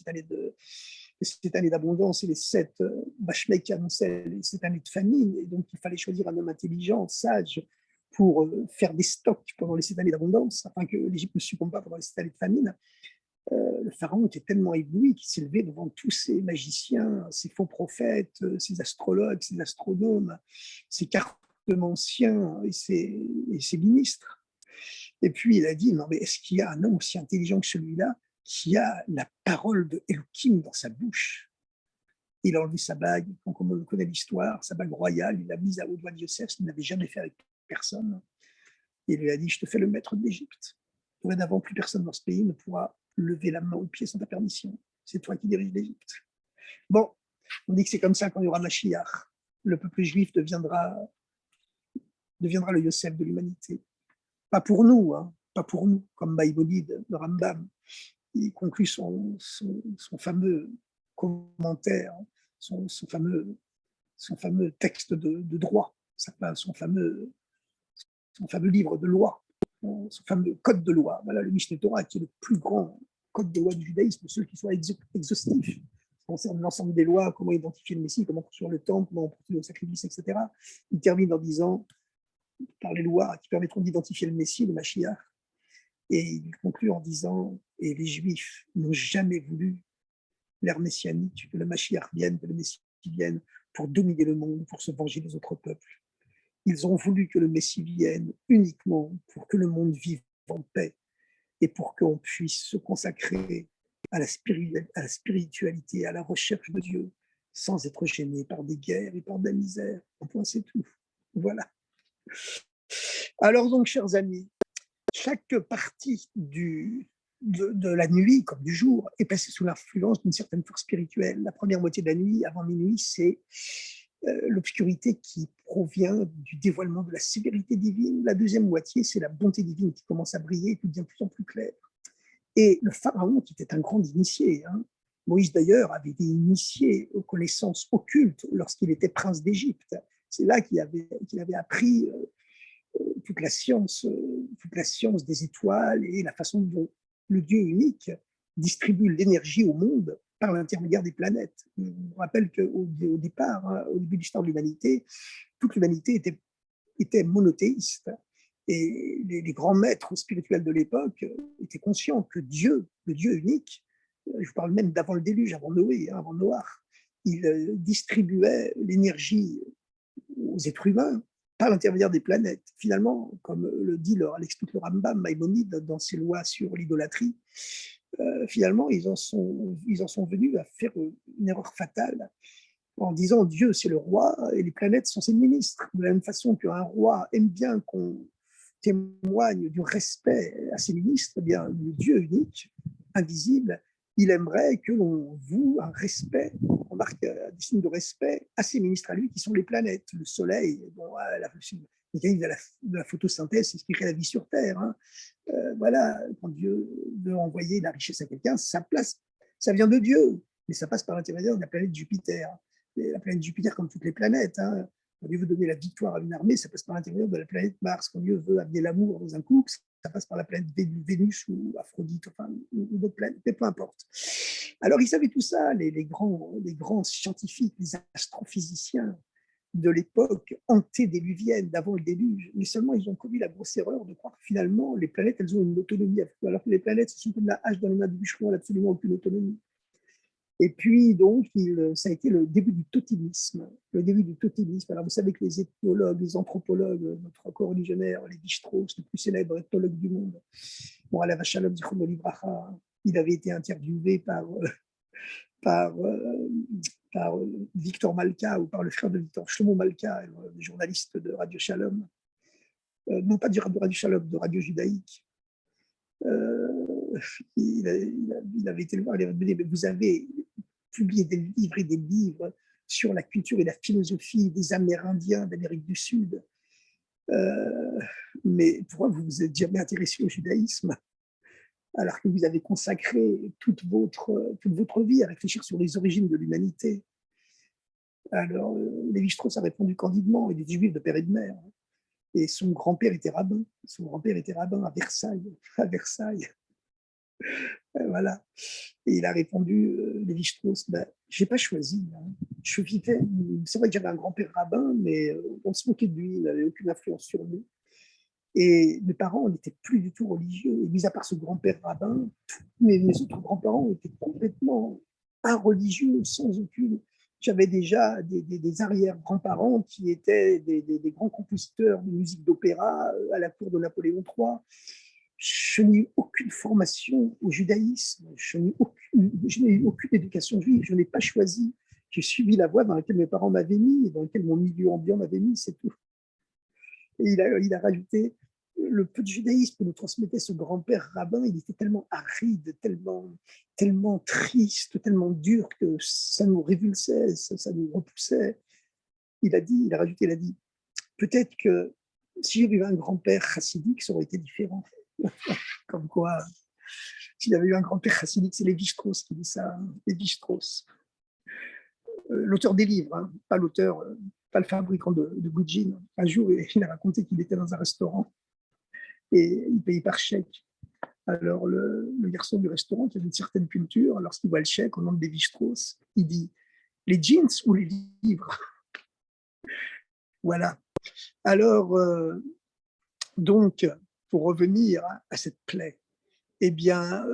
7 années d'abondance et les 7 vaches maigres qui annonçaient les 7 années de famine, et donc il fallait choisir un homme intelligent, sage, pour faire des stocks pendant les 7 années d'abondance, afin que l'Égypte ne succombe pas pendant les 7 années de famine. Le pharaon était tellement ébloui qu'il s'est levé devant tous ces magiciens, ces faux prophètes, ces astrologues, ces astronomes, ces cartomanciens et ces ministres. Et puis il a dit, non mais est-ce qu'il y a un homme aussi intelligent que celui-là qui a la parole de Elohim dans sa bouche? Il a enlevé sa bague, comme on connaît l'histoire, sa bague royale, il l'a mise au doigt de Yosef, ce qu'il n'avait jamais fait avec personne. Et il lui a dit, je te fais le maître de l'Égypte. Dorénavant, plus personne dans ce pays ne pourra lever la main ou le pied sans ta permission. C'est toi qui diriges l'Égypte. Bon, on dit que c'est comme ça quand il y aura Mashiach. Le peuple juif deviendra le Yosef de l'humanité. Pas pour nous, hein, pas pour nous, comme Maïmonide, le Rambam. Il conclut son fameux commentaire, son fameux texte de droit, son fameux livre de loi, son fameux code de loi. Voilà, le Mishneh Torah, qui est le plus grand code de loi du judaïsme, celui qui soit exhaustif, concerne l'ensemble des lois, comment identifier le Messie, comment construire le temple, comment procéder au sacrifice, etc. Il termine en disant, par les lois qui permettront d'identifier le Messie, le Mashiach, et il conclut en disant, et les Juifs n'ont jamais voulu l'ère messianique, que le Mashiach vienne, que le Messie vienne pour dominer le monde, pour se venger des autres peuples. Ils ont voulu que le Messie vienne uniquement pour que le monde vive en paix et pour qu'on puisse se consacrer à la spiritualité, à la recherche de Dieu, sans être gêné par des guerres et par de la misère. Au point, c'est tout. Voilà. Alors donc, chers amis, chaque partie de la nuit, comme du jour, est passée sous l'influence d'une certaine force spirituelle. La première moitié de la nuit, avant minuit, c'est l'obscurité qui provient du dévoilement de la sévérité divine. La deuxième moitié, c'est la bonté divine qui commence à briller et qui devient de plus en plus claire. Et le pharaon, qui était un grand initié, hein, Moïse d'ailleurs avait été initié aux connaissances occultes lorsqu'il était prince d'Égypte. C'est là qu'il avait appris toute la science des étoiles et la façon dont le Dieu unique distribue l'énergie au monde par l'intermédiaire des planètes. Je vous rappelle qu'au départ, hein, au début de l'histoire de l'humanité, toute l'humanité était monothéiste. Et les grands maîtres spirituels de l'époque étaient conscients que Dieu, le Dieu unique, je vous parle même d'avant le déluge, avant Noé, hein, avant Noach, il distribuait l'énergie aux êtres humains par l'intermédiaire des planètes. Finalement, comme l'explique le Rambam Maïmonide dans ses lois sur l'idolâtrie, finalement, ils en sont venus à faire une erreur fatale en disant Dieu c'est le roi et les planètes sont ses ministres. De la même façon qu'un roi aime bien qu'on témoigne du respect à ses ministres, eh bien, le Dieu unique, invisible, il aimerait que l'on voue un respect, on marque des signes de respect à ses ministres à lui qui sont les planètes, le soleil, bon, la mécanique de la photosynthèse, c'est ce qui crée la vie sur Terre. Hein. Voilà, quand Dieu veut envoyer la richesse à quelqu'un, ça vient de Dieu, mais ça passe par l'intermédiaire de la planète Jupiter. Et la planète Jupiter, comme toutes les planètes, hein, quand Dieu veut donner la victoire à une armée, ça passe par l'intérieur de la planète Mars. Quand Dieu veut amener l'amour dans un couple, ça passe par la planète Vénus ou Aphrodite, enfin, ou d'autres planètes, mais peu importe. Alors, ils savaient tout ça, les grands scientifiques, les astrophysiciens de l'époque antédéluvienne, d'avant le déluge, mais seulement ils ont commis la grosse erreur de croire que finalement, les planètes, elles ont une autonomie, alors que les planètes, ce sont comme la hache dans les mains du bûcheron, elles n'ont absolument aucune autonomie. Et puis, donc, ça a été le début du totémisme. Le début du totémisme. Alors, vous savez que les ethnologues, les anthropologues, notre co-religionnaire, Lévi-Strauss, le plus célèbre ethnologue du monde, bon, Alav Shalom Zichrono Livracha, il avait été interviewé par Victor Malka ou par le frère de Victor, Shlomo Malka, le journaliste de Radio Shalom. Non pas de Radio Shalom, de Radio Judaïque. Il avait été le voir, il avait dit, mais vous avez publié des livres et des livres sur la culture et la philosophie des Amérindiens d'Amérique du Sud. Mais pourquoi vous vous êtes jamais intéressé au judaïsme alors que vous avez consacré toute votre vie à réfléchir sur les origines de l'humanité? Alors, Lévi-Strauss a répondu candidement, il est juif de père et de mère. Et son grand-père était rabbin. Son grand-père était rabbin à Versailles. À Versailles. Voilà. Et il a répondu, Lévi-Strauss, ben, je n'ai pas choisi. Hein. Je vivais, c'est vrai que j'avais un grand-père rabbin, mais on se moquait de lui, il n'avait aucune influence sur nous. Et mes parents n'étaient plus du tout religieux. Et mis à part ce grand-père rabbin, mes autres grands-parents étaient complètement irreligieux, sans aucune. J'avais déjà des arrière-grands-parents qui étaient des grands compositeurs de musique d'opéra à la cour de Napoléon III. Je n'ai eu aucune formation au judaïsme, je n'ai eu aucune éducation juive, je n'ai pas choisi. J'ai suivi la voie dans laquelle mes parents m'avaient mis et dans laquelle mon milieu ambiant m'avait mis, c'est tout. Et il a rajouté, le peu de judaïsme que nous transmettait ce grand-père rabbin, il était tellement aride, tellement triste, tellement dur que ça nous révulsait, ça nous repoussait. Il a rajouté, il a dit, peut-être que si j'avais eu un grand-père chassidique, ça aurait été différent. Comme quoi, s'il y avait eu un grand-père chassidique, c'est Lévi-Strauss qui dit ça, Lévi-Strauss. L'auteur des livres, hein, pas l'auteur, pas le fabricant de goût de gin. Un jour, il a raconté qu'il était dans un restaurant et il payait par chèque. Alors, le garçon du restaurant, qui avait une certaine culture, lorsqu'il voit le chèque au nom de Lévi-Strauss, il dit « Les jeans ou les livres ?» Voilà. Alors, donc, pour revenir à cette plaie, eh bien,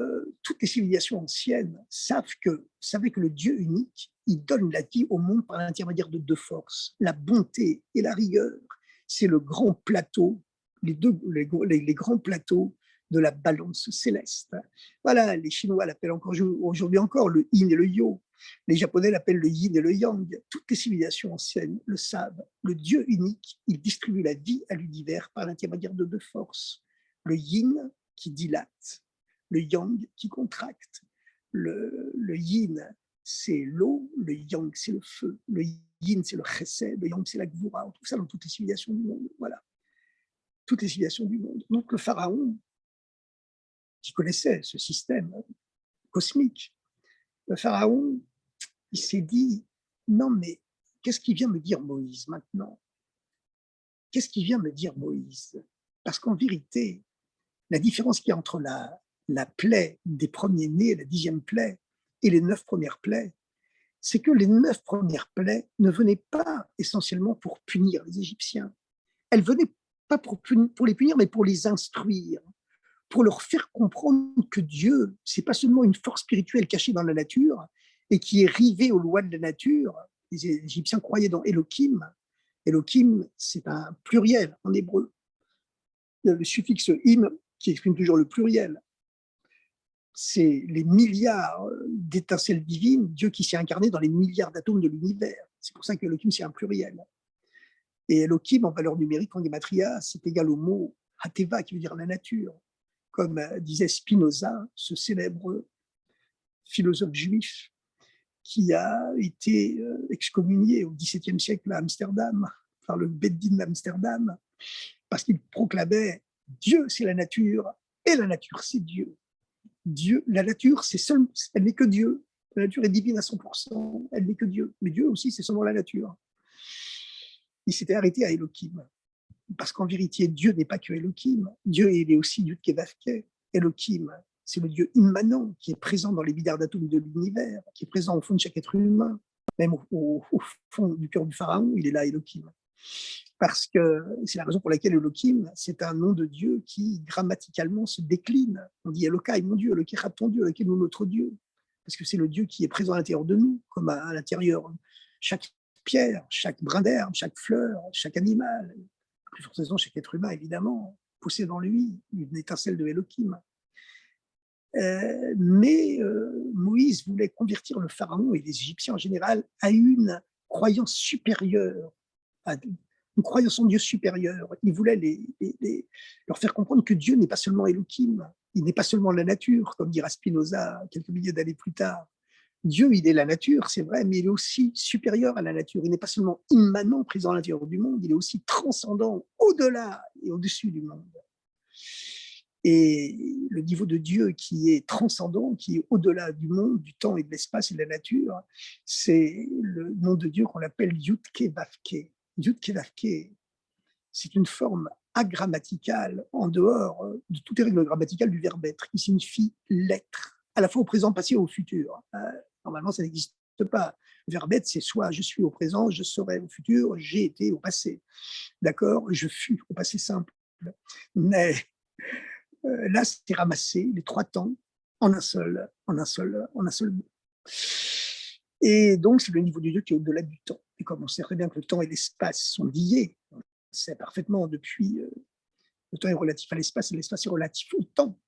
toutes les civilisations anciennes savaient que le Dieu unique, il donne la vie au monde par l'intermédiaire de deux forces, la bonté et la rigueur. C'est le grand plateau, les grands plateaux de la balance céleste. Voilà, les Chinois l'appellent aujourd'hui encore le yin et le yo. Les Japonais l'appellent le yin et le yang. Toutes les civilisations anciennes le savent. Le Dieu unique, il distribue la vie à l'univers par l'intermédiaire de deux forces. Le yin qui dilate, le yang qui contracte. Le yin, c'est l'eau, le yang, c'est le feu. Le yin, c'est le chesed, le yang, c'est la gvura. On trouve ça dans toutes les civilisations du monde. Voilà. Toutes les civilisations du monde. Donc le pharaon, qui connaissait ce système cosmique, le pharaon, il s'est dit, non mais qu'est-ce qu'il vient me dire Moïse maintenant? Qu'est-ce qu'il vient me dire Moïse? Parce qu'en vérité, la différence qu'il y a entre la plaie des premiers-nés, la 10e plaie, et les 9 premières plaies, c'est que les 9 premières plaies ne venaient pas essentiellement pour punir les Égyptiens. Elles venaient pas pour les punir, mais pour les instruire, pour leur faire comprendre que Dieu, c'est pas seulement une force spirituelle cachée dans la nature et qui est rivée aux lois de la nature. Les Égyptiens croyaient dans Elohim. Elohim, c'est un pluriel en hébreu. Il y a le suffixe im qui exprime toujours le pluriel. C'est les milliards d'étincelles divines, Dieu qui s'est incarné dans les milliards d'atomes de l'univers. C'est pour ça que Elohim, c'est un pluriel. Et Elohim, en valeur numérique, en gematria, c'est égal au mot Hateva, qui veut dire la nature. Comme disait Spinoza, ce célèbre philosophe juif qui a été excommunié au XVIIe siècle à Amsterdam, par le Beddin d'Amsterdam, parce qu'il proclamait « Dieu, c'est la nature, et la nature, c'est Dieu ». Dieu, la nature, elle n'est que Dieu. La nature est divine à 100%, elle n'est que Dieu. Mais Dieu aussi, c'est seulement la nature. Il s'était arrêté à Elohim. Parce qu'en vérité, Dieu n'est pas que Elohim. Dieu, il est aussi Dieu Kevavke. Elohim, c'est le Dieu immanent qui est présent dans les milliards d'atomes de l'univers, qui est présent au fond de chaque être humain, même au fond du cœur du pharaon, il est là, Elohim. Parce que c'est la raison pour laquelle Elohim, c'est un nom de Dieu qui grammaticalement se décline. On dit Elokai, mon Dieu, Elokai, ton Dieu, Elokai, notre Dieu. Parce que c'est le Dieu qui est présent à l'intérieur de nous, comme à l'intérieur chaque pierre, chaque brin d'herbe, chaque fleur, chaque animal, plus forcément chaque être humain, évidemment, possède en lui une étincelle de Elohim. Mais Moïse voulait convertir le pharaon et les Égyptiens en général à une croyance supérieure, à une croyance en Dieu supérieur. Il voulait leur faire comprendre que Dieu n'est pas seulement Elohim, il n'est pas seulement la nature, comme dira Spinoza quelques milliers d'années plus tard. Dieu, il est la nature, c'est vrai, mais il est aussi supérieur à la nature. Il n'est pas seulement immanent, présent à l'intérieur du monde, il est aussi transcendant, au-delà et au-dessus du monde. Et le niveau de Dieu qui est transcendant, qui est au-delà du monde, du temps et de l'espace et de la nature, c'est le nom de Dieu qu'on appelle Yudke Vavke. Yudke Vavke, c'est une forme agrammaticale en dehors de toutes les règles grammaticales du verbe être, qui signifie l'être, à la fois au présent, passé et au futur. Normalement, ça n'existe pas. Le verbe être, c'est soit je suis au présent, je serai au futur, j'ai été au passé. D'accord? Je fus au passé simple. Mais là, c'est ramassé les 3 temps en un seul mot. Et donc, c'est le niveau de Dieu qui est au-delà du temps. Et comme on sait très bien que le temps et l'espace sont liés, on sait parfaitement depuis le temps est relatif à l'espace et l'espace est relatif au temps,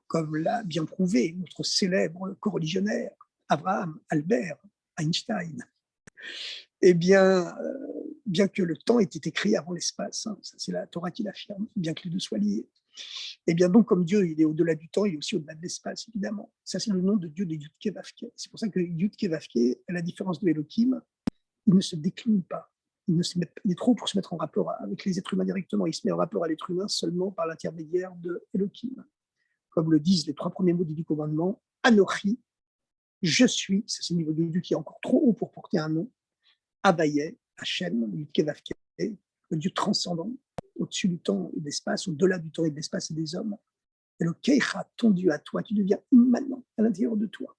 comme l'a bien prouvé notre célèbre coreligionnaire Abraham Albert Einstein. Eh bien, bien que le temps ait été créé avant l'espace, hein, ça c'est la Torah qui l'affirme, bien que les deux soient liés. Et bien donc, comme Dieu, il est au-delà du temps, il est aussi au-delà de l'espace, évidemment. Ça, c'est le nom de Dieu de Yud-Ke Vav-Ke. C'est pour ça que Yud-Ke Vav-Ke, à la différence de Elohim, il ne se décline pas. Il est trop pour se mettre en rapport avec les êtres humains directement. Il se met en rapport à l'être humain seulement par l'intermédiaire de Elohim. Comme le disent les 3 premiers mots du 10 commandements, Anochi, je suis, ça c'est le niveau de Dieu qui est encore trop haut pour porter un nom, Abaye, Hachem, Yud-Ke Vav-Ke, le Dieu transcendant, au-dessus du temps et de l'espace, au-delà du temps et de l'espace et des hommes. Et le Keicha, ton Dieu à toi, qui devient immanent à l'intérieur de toi.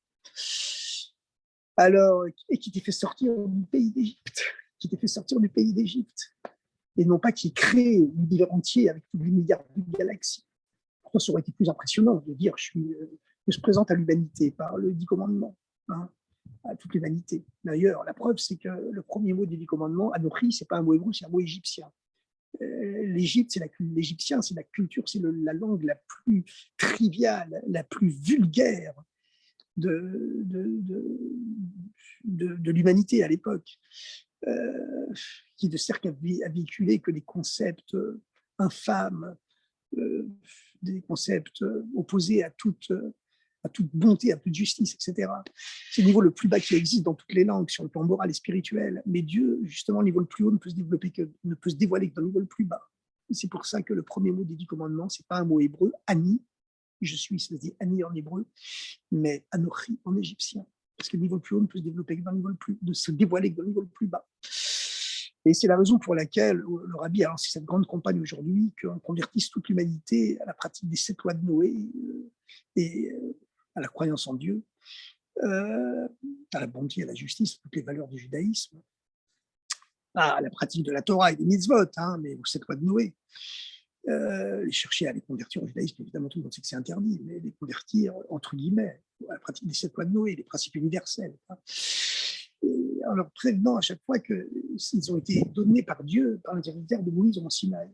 Alors, et qui t'est fait sortir du pays d'Égypte, et non pas qui crée l'univers entier avec tous les milliards de galaxies. Pourtant, ça aurait été plus impressionnant de dire je se présente à l'humanité par le 10 commandements, hein, à toute l'humanité. D'ailleurs, la preuve, c'est que le premier mot des 10 commandements, Anochi, c'est pas un mot hébreu, c'est un mot égyptien. L'Égypte, l'égyptien, c'est la culture, c'est la langue la plus triviale, la plus vulgaire de l'humanité à l'époque, qui ne sert qu'à véhiculer que des concepts infâmes, des concepts opposés à toute bonté, à toute justice, etc. C'est le niveau le plus bas qui existe dans toutes les langues, sur le plan moral et spirituel. Mais Dieu, justement, le niveau le plus haut ne peut se dévoiler que dans le niveau le plus bas. C'est pour ça que le premier mot des 10 commandements, ce n'est pas un mot hébreu, Ani, je suis, ça se dit Ani en hébreu, mais Anochi en égyptien. Parce que le niveau le plus haut ne peut se développer que dans le niveau se dévoiler que dans le niveau le plus bas. Et c'est la raison pour laquelle le Rabbi a lancé cette grande campagne aujourd'hui, qu'on convertisse toute l'humanité à la pratique des 7 lois de Noé et à la croyance en Dieu, à la bonté, à la justice, toutes les valeurs du judaïsme, à la pratique de la Torah et des mitzvot, hein, mais aux 7 lois de Noé. Les chercher à les convertir au judaïsme, évidemment, tout le monde sait que c'est interdit, mais les convertir, entre guillemets, à la pratique des 7 lois de Noé, les principes universels. Hein. Et en leur prévenant à chaque fois qu'ils ont été donnés par Dieu, par l'intermédiaire de Moïse en Sinaï.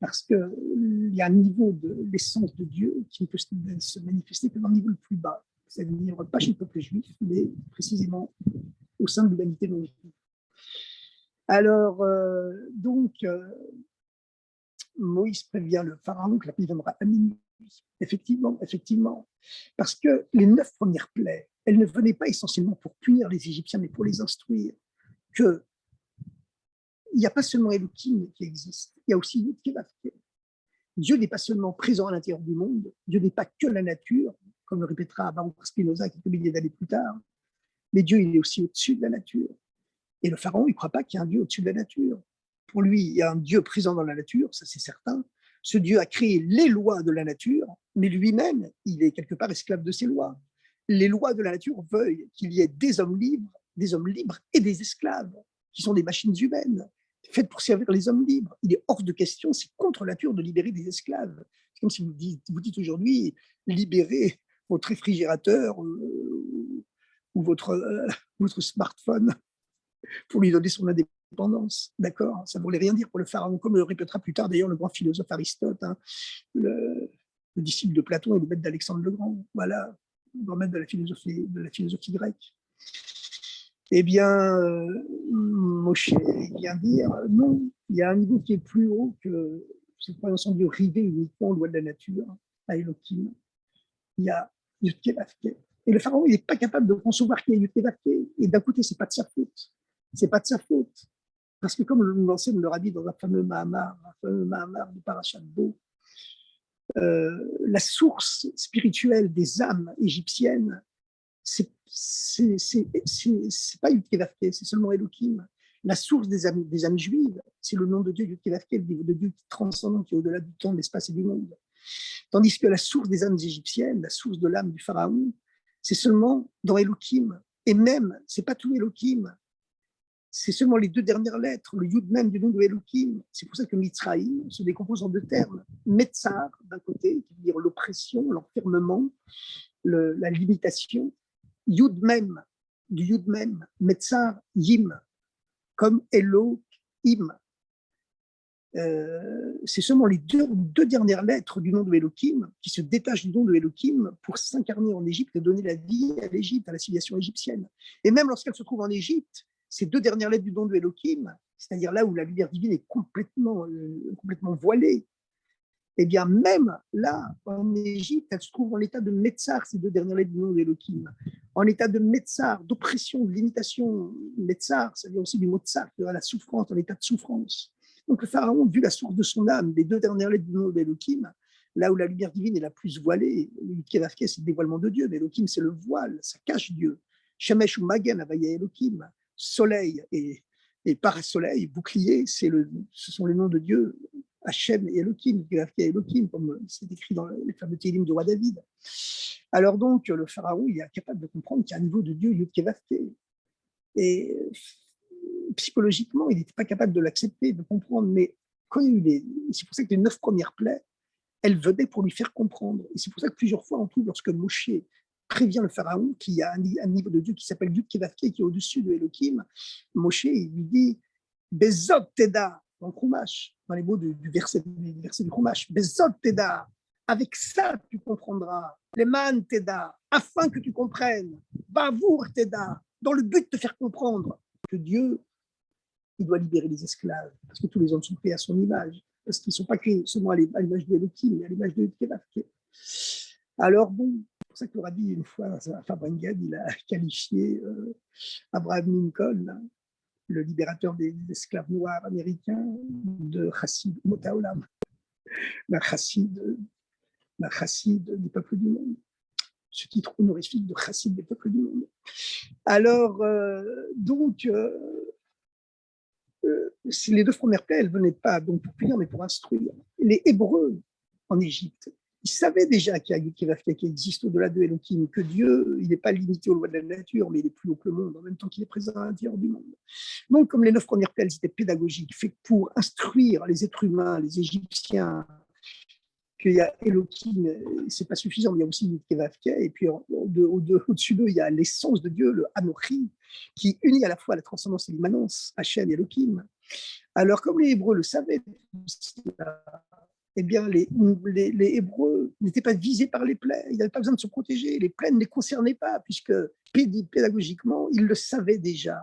Parce qu'il y a un niveau de l'essence de Dieu qui ne peut se manifester que dans le niveau le plus bas, c'est-à-dire pas chez le peuple juif, mais précisément au sein de l'humanité non juive. Alors, Moïse prévient le pharaon que la pluie viendra à minuit. Effectivement, parce que les 9 premières plaies, elles ne venaient pas essentiellement pour punir les Égyptiens, mais pour les instruire qu'il n'y a pas seulement Elohim qui existe, il y a aussi Yud-Ke Vav-Ke. Dieu n'est pas seulement présent à l'intérieur du monde, Dieu n'est pas que la nature, comme le répétera Baruch Spinoza quelques milliers d'années plus tard, mais Dieu il est aussi au-dessus de la nature. Et le pharaon, il ne croit pas qu'il y a un Dieu au-dessus de la nature. Pour lui, il y a un Dieu présent dans la nature, ça c'est certain. Ce Dieu a créé les lois de la nature, mais lui-même, il est quelque part esclave de ces lois. Les lois de la nature veulent qu'il y ait des hommes libres et des esclaves, qui sont des machines humaines, faites pour servir les hommes libres. Il est hors de question, c'est contre nature de libérer des esclaves. C'est comme si vous dites aujourd'hui, libérez votre réfrigérateur ou votre smartphone pour lui donner son indépendance. D'accord? Ça ne voulait rien dire pour le pharaon, comme le répétera plus tard d'ailleurs le grand philosophe Aristote, hein, le disciple de Platon et le maître d'Alexandre le Grand. Voilà, le grand maître de la philosophie grecque. Eh bien, Moshe vient dire non, il y a un niveau qui est plus haut que cette croyance en Dieu rivée uniquement aux lois de la nature, à Elohim. Il y a Yud-Ke Vav-Ke. Et le pharaon, il n'est pas capable de concevoir qu'il y a Yud-Ke Vav-Ke. Et d'un côté, ce n'est pas de sa faute. C'est pas de sa faute. Parce que comme nous l'enseigne le Rabbi dans un fameux Mahamar de Parashat Bo, la source spirituelle des âmes égyptiennes, c'est pas Yud-Ke Vav-Ke, c'est seulement Elohim. La source des âmes juives, c'est le nom de Dieu, Yud-Ke Vav-Ke, le niveau de Dieu qui est transcendant, qui est au-delà du temps, de l'espace et du monde. Tandis que la source des âmes égyptiennes, la source de l'âme du pharaon, c'est seulement dans Elohim. Et même, c'est pas tout Elohim, c'est seulement les 2 dernières lettres, le Yud même du nom de Elohim. C'est pour ça que Mitzrayim se décompose en 2 termes. Metzar, d'un côté, qui veut dire l'oppression, l'enfermement, la limitation. Yud même, du Yud même, Metzar, Yim, comme Elohim. C'est seulement les deux dernières lettres du nom de Elohim qui se détachent du nom de Elohim pour s'incarner en Égypte et donner la vie à l'Égypte, à la civilisation égyptienne. Et même lorsqu'elle se trouve en Égypte, ces 2 dernières lettres du nom de Elohim, c'est-à-dire là où la lumière divine est complètement voilée, eh bien, même là, en Égypte, elle se trouve en état de Metzar, ces deux dernières lettres du nom d'Elohim, en état de Metzar, d'oppression, de limitation. Metzar, ça vient aussi du mot tsar, de la souffrance, en état de souffrance. Donc le pharaon, vu la source de son âme, les deux dernières lettres du nom d'Elohim, là où la lumière divine est la plus voilée, Yud-Keh-Vav-Keh, c'est le dévoilement de Dieu, mais Elohim, c'est le voile, ça cache Dieu. Shemesh ou Magen, Avaya Elohim, soleil et parasoleil, bouclier, ce sont les noms de Dieu. Hachem et Elohim, Elohim, comme c'est écrit dans les fameux Télim du roi David. Alors donc, le pharaon, il est incapable de comprendre qu'il y a un niveau de Dieu, Yud-Keh-Vav-Keh. Et psychologiquement, il n'était pas capable de l'accepter, de comprendre. Mais quand il y a eu c'est pour ça que les 9 premières plaies, elles venaient pour lui faire comprendre. Et c'est pour ça que plusieurs fois, on trouve, lorsque Moshe prévient le pharaon qu'il y a un niveau de Dieu qui s'appelle Yud-Keh-Vav-Keh, qui est au-dessus de Elohim, Moshe, il lui dit Bezot Teda, dans le Chumash, dans les mots du verset du Chumash, Bezot Teda, avec ça tu comprendras, Leman Teda, afin que tu comprennes, Bavour Teda, dans le but de te faire comprendre que Dieu, il doit libérer les esclaves, parce que tous les hommes sont créés à son image, parce qu'ils ne sont pas créés seulement à l'image de Elohim, mais à l'image de Yud-Keh-Vav-Keh. Alors bon, c'est pour ça que le rabbi, une fois, Fabre Engel, il a qualifié Abraham Lincoln, le libérateur des esclaves noirs américains, de chassid Motaolam, d'un chassid des peuples du monde. Ce titre honorifique de chassid des peuples du monde. Alors, les 2 premières plaies, elles ne venaient pas donc pour punir, mais pour instruire. Les Hébreux en Égypte, ils savaient déjà qu'il y a Yud-Keh-Vav-Keh qui existe au-delà de Elohim, que Dieu, il n'est pas limité aux lois de la nature, mais il est plus haut que le monde, en même temps qu'il est présent à l'intérieur du monde. Donc, comme les 9 premières plaies, elles étaient pédagogiques, faites pour instruire les êtres humains, les Égyptiens, qu'il y a Elohim, c'est pas suffisant, mais il y a aussi Yud-Keh-Vav-Keh, et puis au-dessus d'eux, il y a l'essence de Dieu, le Anochi, qui unit à la fois la transcendance et l'immanence, Hachem et Elohim. Alors, comme les Hébreux le savaient, eh bien, les Hébreux n'étaient pas visés par les plaies, ils n'avaient pas besoin de se protéger, les plaies ne les concernaient pas, puisque pédagogiquement, ils le savaient déjà.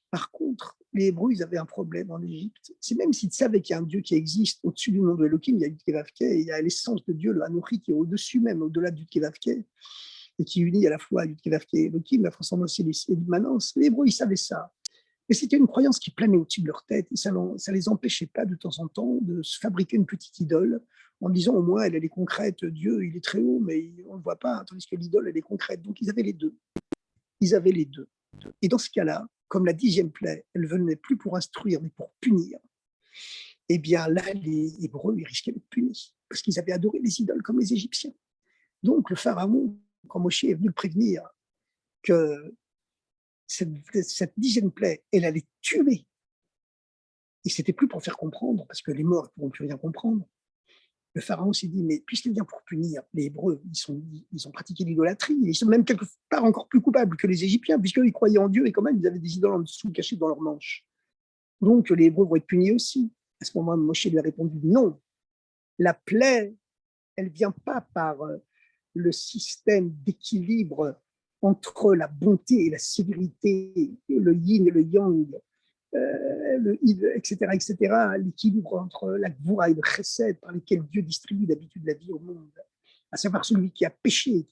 Par contre, les Hébreux, ils avaient un problème en Égypte. C'est même s'ils savaient qu'il y a un Dieu qui existe au-dessus du nom de Elohim, il y a Yud-Keh-Vav-Keh, il y a l'essence de Dieu, le Anochi, qui est au-dessus même, au-delà de Yud-Keh-Vav-Keh, et qui unit à la fois Yud-Keh-Vav-Keh et Elohim, la transcendance et l'immanence. Les Hébreux, ils savaient ça. Mais c'était une croyance qui planait au-dessus de leur tête, et ça ne les empêchait pas de temps en temps de se fabriquer une petite idole, en disant au moins, elle est concrète, Dieu, il est très haut, mais on ne le voit pas, tandis que l'idole, elle est concrète. Donc, ils avaient les deux. Ils avaient les deux. Et dans ce cas-là, comme la 10e plaie, elle ne venait plus pour instruire, mais pour punir, eh bien là, les Hébreux, ils risquaient d'être punis, parce qu'ils avaient adoré les idoles comme les Égyptiens. Donc le pharaon, quand Moshe est venu le prévenir que cette 10e plaie, elle allait tuer, et c'était plus pour faire comprendre, parce que les morts ne pourront plus rien comprendre, le pharaon s'est dit, mais puisqu'il vient pour punir les Hébreux, ils ont pratiqué l'idolâtrie, ils sont même quelque part encore plus coupables que les Égyptiens, puisqu'ils croyaient en Dieu et quand même ils avaient des idoles en dessous cachées dans leurs manches. Donc les Hébreux vont être punis aussi. À ce moment-là, Moshe lui a répondu, non, la plaie, elle ne vient pas par le système d'équilibre entre la bonté et la sévérité, le yin et le yang, etc., l'équilibre entre la gvoura et le chesed par lesquels Dieu distribue d'habitude la vie au monde, à savoir celui qui a péché,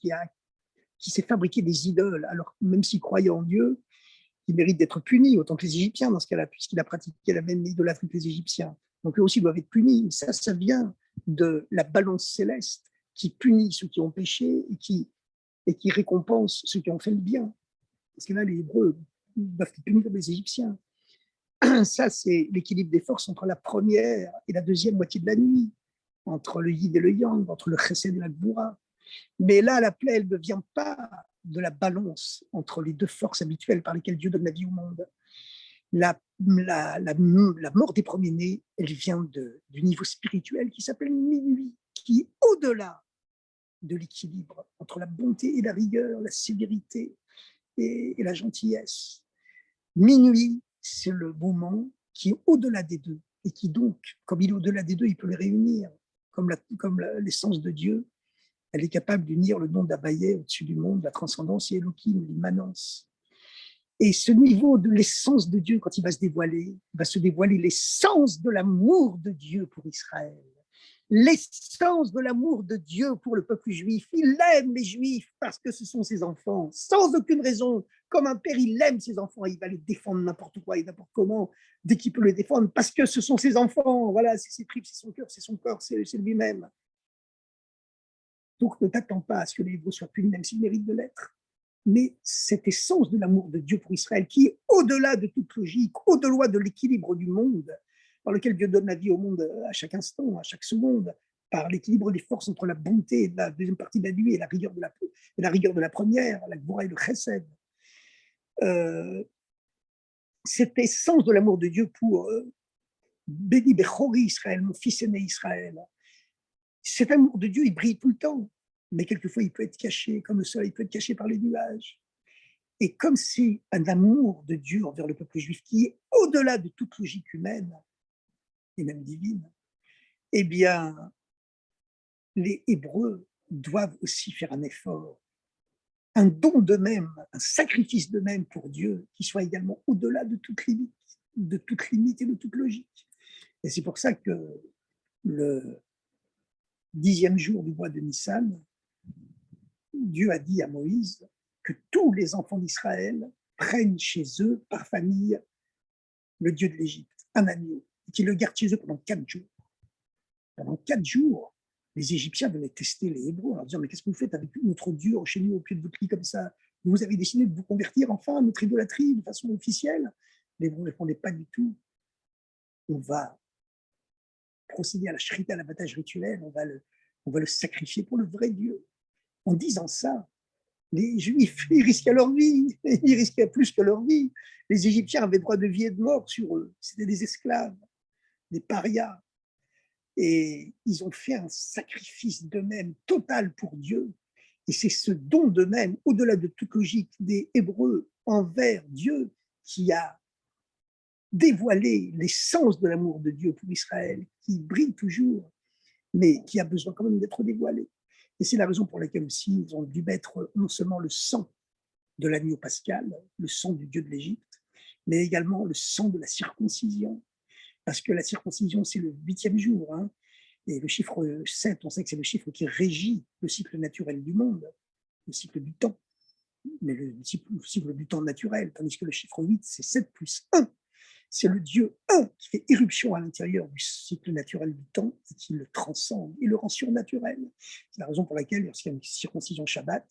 qui s'est fabriqué des idoles, alors même s'il croyait en Dieu, il mérite d'être puni, autant que les Égyptiens dans ce cas-là, puisqu'il a pratiqué la même idolâtrie que les Égyptiens. Donc eux aussi doivent être punis. Ça vient de la balance céleste qui punit ceux qui ont péché et qui récompense ceux qui ont fait le bien. Parce que là, les Hébreux doivent être punis comme les Égyptiens. Ça, c'est l'équilibre des forces entre la première et la deuxième moitié de la nuit, entre le yin et le yang, entre le chesed et la gvoura. Mais là, la plaie, elle ne vient pas de la balance entre les deux forces habituelles par lesquelles Dieu donne la vie au monde. La mort des premiers-nés, elle vient du niveau spirituel qui s'appelle minuit, qui est au-delà de l'équilibre entre la bonté et la rigueur, la sévérité et la gentillesse. Minuit, c'est le moment qui est au-delà des deux et qui donc, comme il est au-delà des deux, il peut les réunir, comme l'essence de Dieu. Elle est capable d'unir le nom d'Abaye au-dessus du monde, la transcendance et Elohim, l'immanence. Et ce niveau de l'essence de Dieu, quand il va se dévoiler l'essence de l'amour de Dieu pour Israël, l'essence de l'amour de Dieu pour le peuple juif. Il aime les juifs parce que ce sont ses enfants, sans aucune raison. Comme un père, il aime ses enfants, il va les défendre n'importe quoi et n'importe comment, dès qu'il peut les défendre, parce que ce sont ses enfants. Voilà, c'est ses tripes, c'est son cœur, c'est son corps, c'est lui-même. Donc ne t'attends pas à ce que les Hébreux soient punis, même s'ils méritent de l'être. Mais cette essence de l'amour de Dieu pour Israël, qui est au-delà de toute logique, au-delà de l'équilibre du monde, par lequel Dieu donne la vie au monde à chaque instant, à chaque seconde, par l'équilibre des forces entre la bonté de la deuxième partie de la nuit et la rigueur de la première, la Gvoura et le Chesed. Cette essence de l'amour de Dieu pour Béni Bechori Israël, mon fils aîné Israël, cet amour de Dieu, il brille tout le temps, mais quelquefois il peut être caché, comme le soleil peut être caché par les nuages. Et comme c'est un amour de Dieu envers le peuple juif qui est au-delà de toute logique humaine et même divine, eh bien, les Hébreux doivent aussi faire un effort, un don d'eux-mêmes, un sacrifice d'eux-mêmes pour Dieu qui soit également au-delà de toute limite et de toute logique. Et c'est pour ça que le 10e jour du mois de Nissan, Dieu a dit à Moïse que tous les enfants d'Israël prennent chez eux, par famille, le Dieu de l'Égypte, un agneau, et qu'ils le gardent chez eux pendant 4 jours. Pendant 4 jours, les Égyptiens venaient tester les Hébreux en leur disant « Mais qu'est-ce que vous faites avec notre Dieu chez nous au pied de votre lit comme ça? Vous avez décidé de vous convertir enfin à notre idolâtrie de façon officielle ?» Les Hébreux ne répondaient pas du tout. On va procéder à la shrita, à l'abattage rituel, on va le sacrifier pour le vrai Dieu. En disant ça, les Juifs, ils risquaient leur vie, ils risquaient plus que leur vie. Les Égyptiens avaient droit de vie et de mort sur eux. C'était des esclaves, des parias. Et ils ont fait un sacrifice d'eux-mêmes total pour Dieu. Et c'est ce don d'eux-mêmes, au-delà de toute logique, des Hébreux envers Dieu qui a dévoilé l'essence de l'amour de Dieu pour Israël, qui brille toujours, mais qui a besoin quand même d'être dévoilé. Et c'est la raison pour laquelle aussi ils ont dû mettre non seulement le sang de l'agneau pascal, le sang du Dieu de l'Égypte, mais également le sang de la circoncision. Parce que la circoncision, c'est le 8e jour. Hein, et le chiffre 7, on sait que c'est le chiffre qui régit le cycle naturel du monde, le cycle du temps, mais le cycle du temps naturel, tandis que le chiffre 8, c'est 7 plus 1. C'est le Dieu 1 qui fait éruption à l'intérieur du cycle naturel du temps et qui le transcende et le rend surnaturel. C'est la raison pour laquelle, lorsqu'il y a une circoncision Shabbat,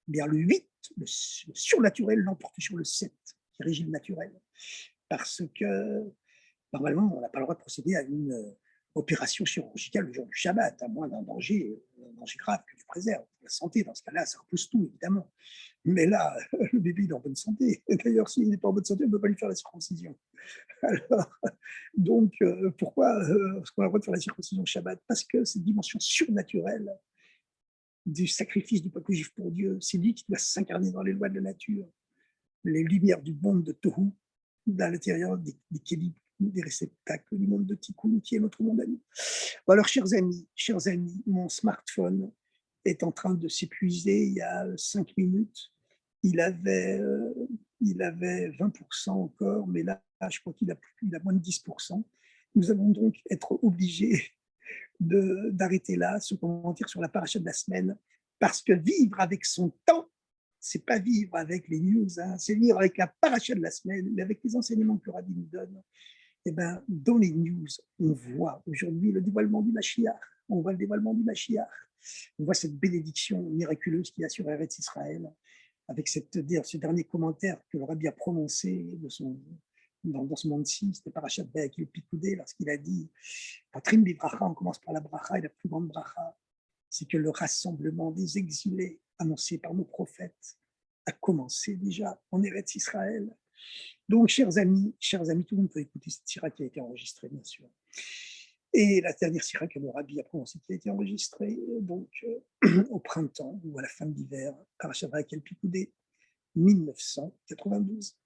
eh bien le 8, le surnaturel, l'emporte sur le 7, qui régit le naturel. Parce que, normalement, on n'a pas le droit de procéder à une opération chirurgicale le jour du Shabbat, à moins d'un danger grave que tu préserves. La santé, dans ce cas-là, ça repousse tout, évidemment. Mais là, le bébé est en bonne santé. D'ailleurs, s'il n'est pas en bonne santé, on ne peut pas lui faire la circoncision. Alors, donc, pourquoi est-ce qu'on a le droit de faire la circoncision Shabbat? Parce que cette dimension surnaturelle du sacrifice du peuple juif pour Dieu, c'est lui qui doit s'incarner dans les lois de la nature, les lumières du monde de Tohu, dans l'intérieur des kélim, des réceptacles du monde de Tikkun, qui est notre monde à nous. Bon, alors, chers amis, mon smartphone est en train de s'épuiser il y a 5 minutes. Il avait 20% encore, mais là, je crois qu'il a moins de 10%. Nous allons donc être obligés d'arrêter là ce commentaire sur la paracha de la semaine, parce que vivre avec son temps, c'est pas vivre avec les news, hein, c'est vivre avec la paracha de la semaine, mais avec les enseignements que le Rabbi nous donne. Et ben, dans les news, on voit aujourd'hui le dévoilement du Mashiach, on voit le dévoilement du Mashiach, on voit cette bénédiction miraculeuse qu'il y a sur Eretz Israël, avec ce dernier commentaire que le Rabbi a prononcé dans ce monde-ci, c'était Parashat Be'akil Pikoudé, lorsqu'il a dit Patrim Bibracha, on commence par la bracha, et la plus grande bracha, c'est que le rassemblement des exilés annoncé par nos prophètes a commencé déjà en Eretz Israël. Donc, chers amis, tout le monde peut écouter cette sira qui a été enregistrée, bien sûr. Et la dernière sira que le Rabbi a prononcée, qui a été enregistrée donc, au printemps ou à la fin de l'hiver, Parashat Be'akil Pikoudé, 1992.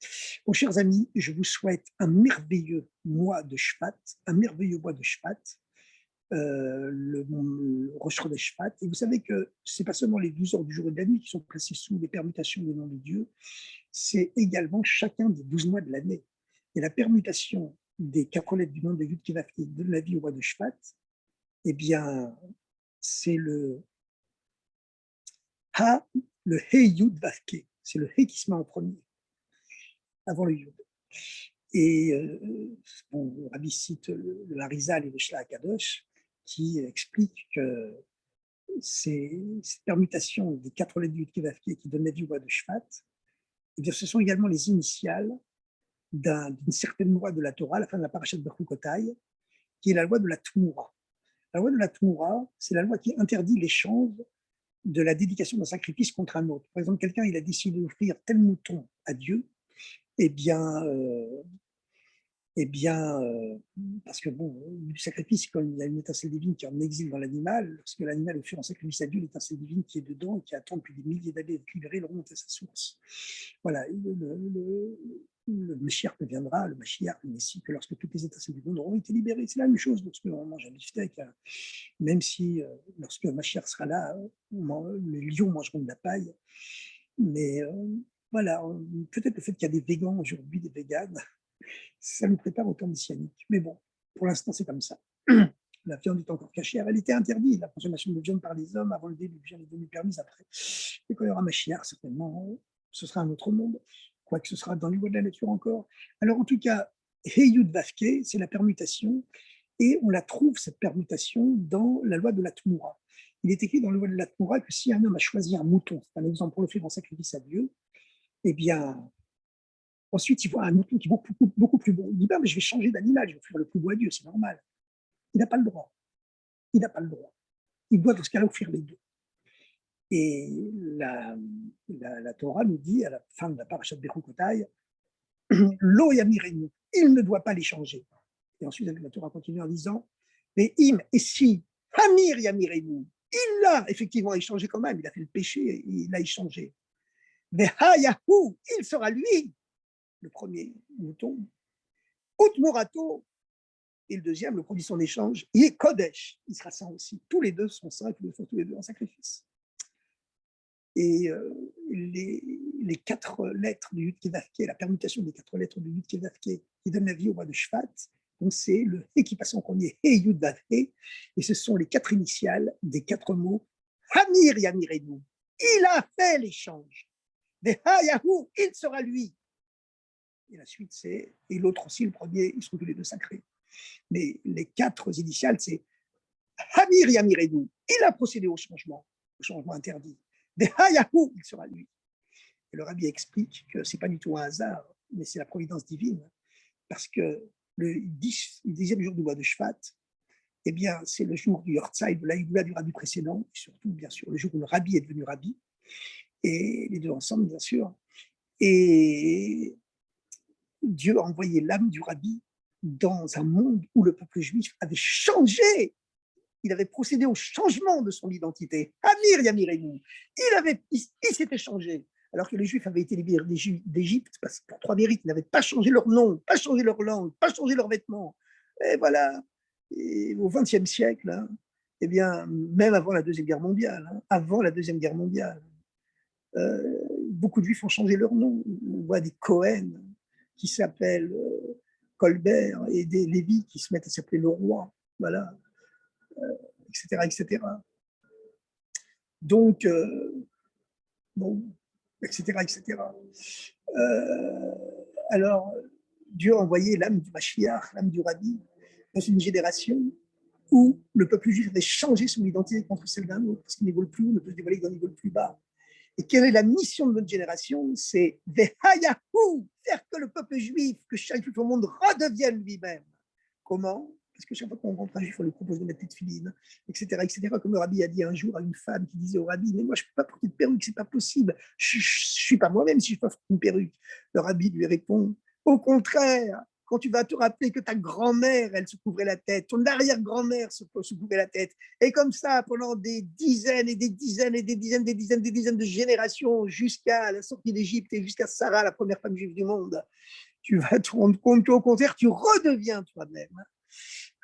Bon, chers amis, je vous souhaite un merveilleux mois de Shvat, le Rosh Chodesh Shvat. Et vous savez que ce n'est pas seulement les 12 heures du jour et de la nuit qui sont placées sous les permutations des noms de Dieu, c'est également chacun des 12 mois de l'année. Et la permutation des 4 lettres du nom de Yud Kevavke qui donne la vie au mois de Shvat, eh bien, c'est le Ha, le He Yud Vavke. C'est le He qui se met en premier, avant le Yud. Et le Rabbi cite le Harizal et le Shla HaKadosh qui explique que ces permutations des 4 lettres du Yud Kevavke qui donnent la vie au mois de Shvat, eh bien, ce sont également les initiales d'une certaine loi de la Torah, à la fin de la parashat Bechukotai, qui est la loi de la Tmoura. La loi de la Tmoura, c'est la loi qui interdit l'échange de la dédication d'un sacrifice contre un autre. Par exemple, quelqu'un il a décidé d'offrir tel mouton à Dieu, eh bien, parce que bon, du sacrifice, comme il y a une étincelle divine qui est en exil dans l'animal, lorsque l'animal offre en sacrifice à Dieu, l'étincelle divine qui est dedans et qui attend depuis des milliers d'années d'être libérée, le remonte à sa source. Voilà, le Mashiach deviendra, le Mashiach, le Messie, que lorsque toutes les étincelles du monde auront été libérées. C'est la même chose lorsque on mange un beefsteak, même si lorsque le Mashiach sera là, les lions mangeront de la paille. Mais voilà, peut-être le fait qu'il y a des végans aujourd'hui, des véganes, ça nous prépare au temps messianique. Mais bon, pour l'instant, c'est comme ça. La viande est encore cachère. Elle était interdite, la consommation de viande par les hommes avant le début. Elle est devenue permise après. Et quand il y aura Mashiach, certainement, ce sera un autre monde, quoique ce sera dans le niveau de la nature encore. Alors, en tout cas, Heyud Vavke, c'est la permutation, et on la trouve, cette permutation, dans la loi de la Tmoura. Il est écrit dans la loi de la Tmoura que si un homme a choisi un mouton, c'est un exemple pour l'offrir en sacrifice à Dieu, eh bien, ensuite, il voit un mouton qui est beaucoup plus beau. Il dit, mais je vais changer d'animal, je vais offrir le plus beau à Dieu, c'est normal. Il n'a pas le droit. Il n'a pas le droit. Il doit dans ce cas-là offrir les deux. Et la Torah nous dit, à la fin de la parashat Bechukotai, Lo yamirenu, il ne doit pas les changer. Et ensuite, la Torah continue en disant, mais im, et si, Hamir yamirenu, il l'a effectivement échangé quand même, il a fait le péché, et il l'a échangé. Mais Hayahu, il sera lui, le premier mouton, Utmorato, et le deuxième, le produit de son échange, il est Kodesh, il sera saint aussi. Tous les deux sont saints, ils font tous les deux en sacrifice. Et les 4 lettres du Yud Kevavke, la permutation des 4 lettres du Yud Kevavke qui donne la vie au mois de Shvat, donc c'est le He qui passe en premier, He Yud Vav He, et ce sont les 4 initiales des 4 mots Hamir Yamirenu. Il a fait l'échange. Mais Hayahu, il sera lui. Et la suite, c'est, et l'autre aussi, le premier, ils sont tous les deux sacrés. Mais les 4 initiales, c'est Hamir Yamirenu. Il a procédé au changement interdit. Mais Hayahu, il sera lui. Et le Rabbi explique que ce n'est pas du tout un hasard, mais c'est la providence divine, parce que le 10e jour du mois de Shvat, eh bien, c'est le jour du Yortzai, de l'Aïdoula du Rabbi précédent, et surtout, bien sûr, le jour où le Rabbi est devenu Rabbi, et les deux ensemble, bien sûr. Et Dieu a envoyé l'âme du Rabbi dans un monde où le peuple juif avait changé. Il avait procédé au changement de son identité. Amir Yamirenu, il s'était changé. Alors que les Juifs avaient été libérés d'Égypte, parce que pour 3 mérites, ils n'avaient pas changé leur nom, pas changé leur langue, pas changé leurs vêtements. Et voilà, et au XXe siècle, hein, eh bien, même avant la Deuxième Guerre mondiale, beaucoup de Juifs ont changé leur nom. On voit des Cohen qui s'appellent Colbert et des Lévi qui se mettent à s'appeler le roi. Voilà. Etc., etc. Donc, bon, etc., etc. Alors, Dieu a envoyé l'âme du Mashiach, l'âme du Rabbi, dans une génération où le peuple juif avait changé son identité contre celle d'un autre, parce qu'il n'évolue plus haut, ne peut se dévoiler que d'un niveau plus bas. Et quelle est la mission de notre génération? C'est Vehayahu, faire que le peuple juif, que chaque juif au monde redevienne lui-même. Comment? Parce que chaque fois qu'on rencontre un juif, on lui propose de mettre des tefilines, etc., etc. Comme le Rabbi a dit un jour à une femme qui disait au Rabbi, mais moi je ne peux pas porter de perruque, c'est pas possible. Je ne suis pas moi-même si je peux porter une perruque. Le Rabbi lui répond, au contraire, quand tu vas te rappeler que ta grand-mère, elle se couvrait la tête, ton arrière-grand-mère se couvrait la tête, et comme ça, pendant des dizaines et des dizaines et des dizaines de générations, jusqu'à la sortie d'Égypte et jusqu'à Sarah, la première femme juive du monde, tu vas te rendre compte qu'au contraire, tu redeviens toi-même.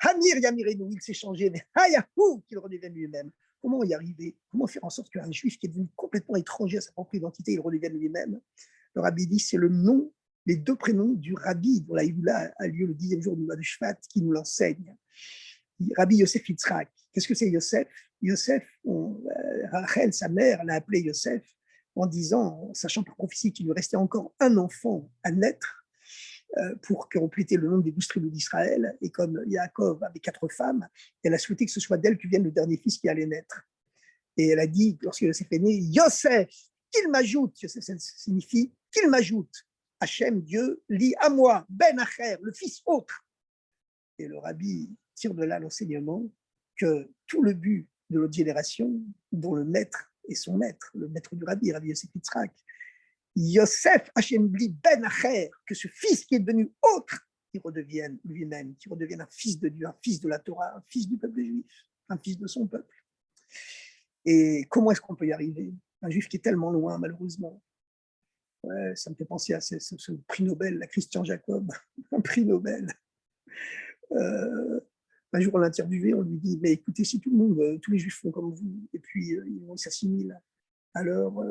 Hamir Yamirenu, il s'est changé, mais Hayahu, qu'il redevienne lui-même. Comment y arriver? Comment faire en sorte qu'un juif qui est devenu complètement étranger à sa propre identité, il redevienne lui-même? Le rabbi dit, c'est le nom, les deux prénoms du rabbi dont la Hïvoula a lieu le 10e jour du mois de Shvat qui nous l'enseigne. Rabbi Yosef Yitzhak. Qu'est-ce que c'est Yosef? Yosef, Rachel, sa mère, l'a appelé Yosef en disant, sachant par prophétie qu'il lui restait encore un enfant à naître pour compléter le nombre des 12 tribus d'Israël. Et comme Yaakov avait 4 femmes, elle a souhaité que ce soit d'elle que vienne le dernier fils qui allait naître. Et elle a dit, lorsque Yosef est né, Yosef, qu'il m'ajoute, Yosef ça signifie qu'il m'ajoute. Hachem, Dieu, lit à moi, Ben Acher, le fils autre. Et le rabbi tire de là l'enseignement que tout le but de l'autre génération, dont le maître est son maître, le maître du rabbi, Rabbi Yosef Yitzhak, Yosef Hachem Bli Ben Acher, que ce fils qui est devenu autre, qui redevienne lui-même, qui redevienne un fils de Dieu, un fils de la Torah, un fils du peuple juif, un fils de son peuple. Et comment est-ce qu'on peut y arriver? Un juif qui est tellement loin, malheureusement. Ouais, ça me fait penser à ce prix Nobel, la Christian Jacob, un prix Nobel. Un jour, on l'a interviewé, on lui dit, mais écoutez, si tout le monde, tous les juifs font comme vous, et puis ils s'assimilent, alors,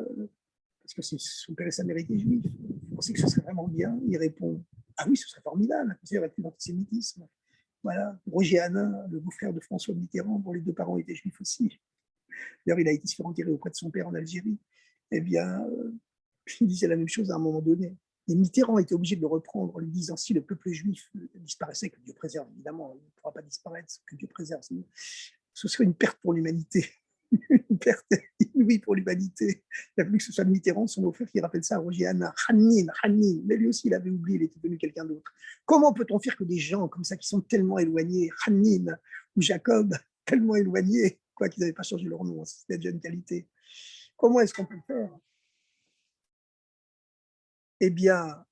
parce que son père et sa mère étaient juifs, vous pensez que ce serait vraiment bien? Il répond, ah oui, ce serait formidable, il n'y aurait plus d'antisémitisme. Voilà, Roger Hanin, le beau-frère de François Mitterrand, dont les 2 parents étaient juifs aussi. D'ailleurs, il a été se faire enterrer auprès de son père en Algérie. Eh bien, il disait la même chose à un moment donné. Et Mitterrand était obligé de le reprendre en lui disant si le peuple juif disparaissait, que Dieu préserve, évidemment, il ne pourra pas disparaître, que Dieu préserve, ce serait une perte pour l'humanité. Une perte inouïe pour l'humanité. Il a fallu que ce soit Mitterrand, son beau-frère, qui rappelle ça à Roger Hanin. Hanin, mais lui aussi, il avait oublié, il était devenu quelqu'un d'autre. Comment peut-on faire que des gens comme ça, qui sont tellement éloignés, Hanin ou Jacob, tellement éloignés, quoi qu'ils n'avaient pas changé leur nom, c'était déjà une qualité. Comment est-ce qu'on peut faire? Eh bien,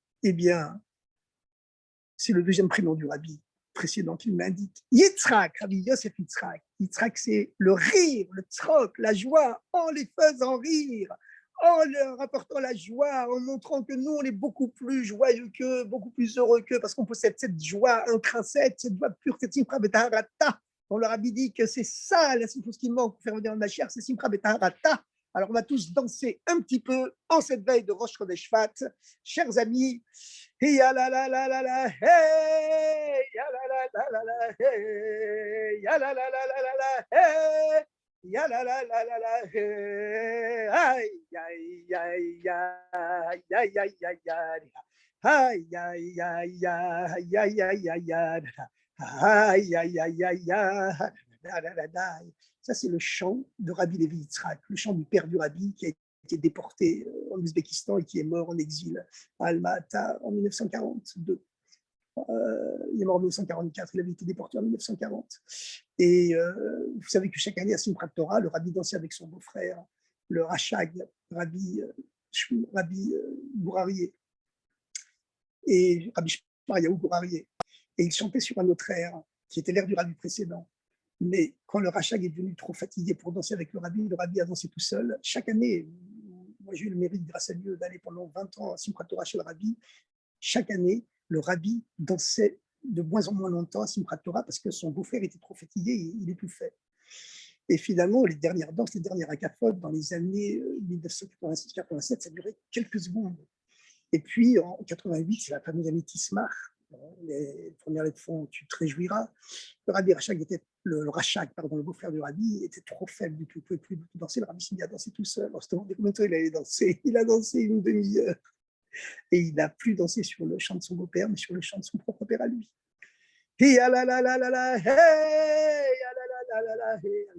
c'est le deuxième prénom du rabbi précédent qui m'indique. Yitzhak, Rabbi Yosef Yitzhak. Yitzhak, c'est le rire, le tzrok, la joie, en les faisant rire, en leur apportant la joie, en montrant que nous, on est beaucoup plus joyeux qu'eux, beaucoup plus heureux qu'eux, parce qu'on possède cette joie intrinsèque, cette joie pure, cette simcha betaharata. On leur a dit que c'est ça la seule chose qui manque pour faire venir ma chair, c'est simcha betaharata. Alors, on va tous danser un petit peu en cette veille de Rosh Chodesh Shvat. Chers amis, ya la la la la la, hey, ya la la la la la, hey, ya la la la la la la, hey, ya la la la la la, hey, ay, ay, ay, ay, ay, ay, ay, ay, ay, ay, ay, ay, ay, ay, ay, ay, ay, ay, ay. Ça, c'est le chant de Rabbi Levi Yitzhak, le chant du père du Rabbi qui a été déporté en Ouzbékistan et qui est mort en exil à Alma-Ata en 1942. Il est mort en 1944, il avait été déporté en 1940. Et vous savez que chaque année à Simchat Torah, le Rabbi dansait avec son beau-frère, le Rachag, Rabbi Gourarié, et Rabbi Shmariaou Gourarié. Et il chantait sur un autre air, qui était l'air du Rabbi précédent. Mais quand le Rachag est devenu trop fatigué pour danser avec le Rabbi a dansé tout seul. Chaque année, moi j'ai eu le mérite, grâce à Dieu, d'aller pendant 20 ans à Simchat Torah chez le Rabbi. Chaque année, le Rabbi dansait de moins en moins longtemps à Simchat Torah parce que son beau-frère était trop fatigué et il étouffait. Et finalement, les dernières danses, les dernières akafotes, dans les années 1986-87, ça durait quelques secondes. Et puis, en 88, c'est la fameuse année Tismar. Les premières lettres font « tu te réjouiras ». Le Rabbi Rachag était, le beau-frère du Rabbi, était trop faible du tout, il ne pouvait plus danser. Le Rabbi s'est mis à danser tout seul. On se demandait combien de temps il allait danser. Il a dansé une demi-heure. Et il n'a plus dansé sur le chant de son beau-père, mais sur le chant de son propre père à lui. Hey, avec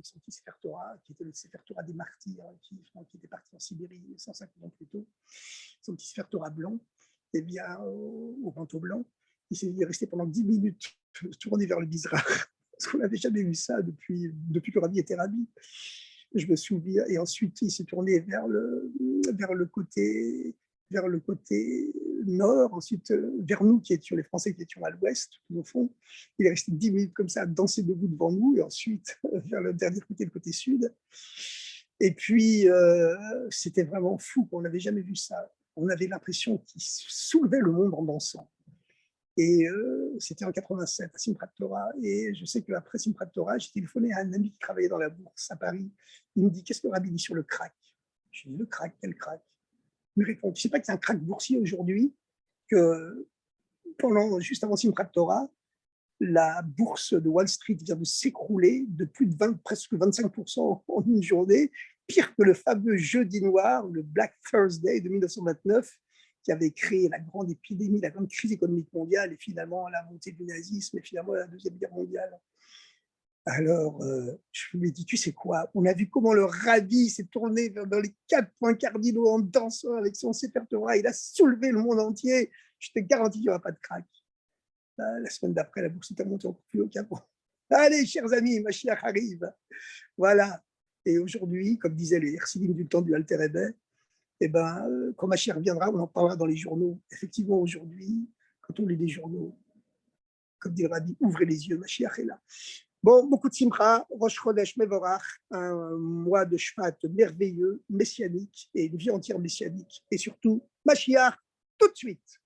son petit Sefer Torah, qui était le Sefer Torah des martyrs, qui était parti en Sibérie 150 ans plus tôt, son petit Sefer Torah blanc, et bien au manteau blanc, il est resté pendant 10 minutes tourné vers le Mizrach, parce qu'on n'avait jamais vu ça depuis que Rabbi était Rabbi. Je me souviens, et ensuite il s'est tourné vers le côté nord, ensuite vers nous qui étions les Français qui étions à l'ouest, au fond. Il est resté 10 minutes comme ça à danser debout devant nous, et ensuite vers le dernier côté, le côté sud. Et puis, c'était vraiment fou, on n'avait jamais vu ça. On avait l'impression qu'il soulevait le monde en dansant. Et c'était en 87 à Simchat Torah. Et je sais qu'après Simchat Torah, j'ai téléphoné à un ami qui travaillait dans la bourse à Paris. Il me dit, qu'est-ce que le rabbi dit sur le crack? Je lui dis, le crack, quel crack? Il me répond, tu ne sais pas qu'il y a un crack boursier aujourd'hui, que juste avant Simchat Torah, la bourse de Wall Street vient de s'écrouler de plus de presque 25% en une journée, pire que le fameux jeudi noir, le Black Thursday de 1929, qui avait créé la grande épidémie, la grande crise économique mondiale et finalement la montée du nazisme et finalement la Deuxième Guerre mondiale. Alors, je lui ai dit, tu sais quoi, on a vu comment le rabbi s'est tourné dans les 4 points cardinaux en dansant avec son Sefer Torah, il a soulevé le monde entier, je te garantis qu'il n'y aura pas de crack. La semaine d'après, la bourse est montée encore plus haut qu'avant. Allez, chers amis, Mashiach arrive. Voilà. Et aujourd'hui, comme disaient les Hersidim du temps du Alter Rebbe, quand Mashiach reviendra, on en parlera dans les journaux. Effectivement, aujourd'hui, quand on lit les journaux, comme dit le Rabbi, ouvrez les yeux, Mashiach est là. Bon, beaucoup de simcha, Rosh Chodesh Mevorach, un mois de Shvat merveilleux, messianique, et une vie entière messianique. Et surtout, Mashiach, tout de suite.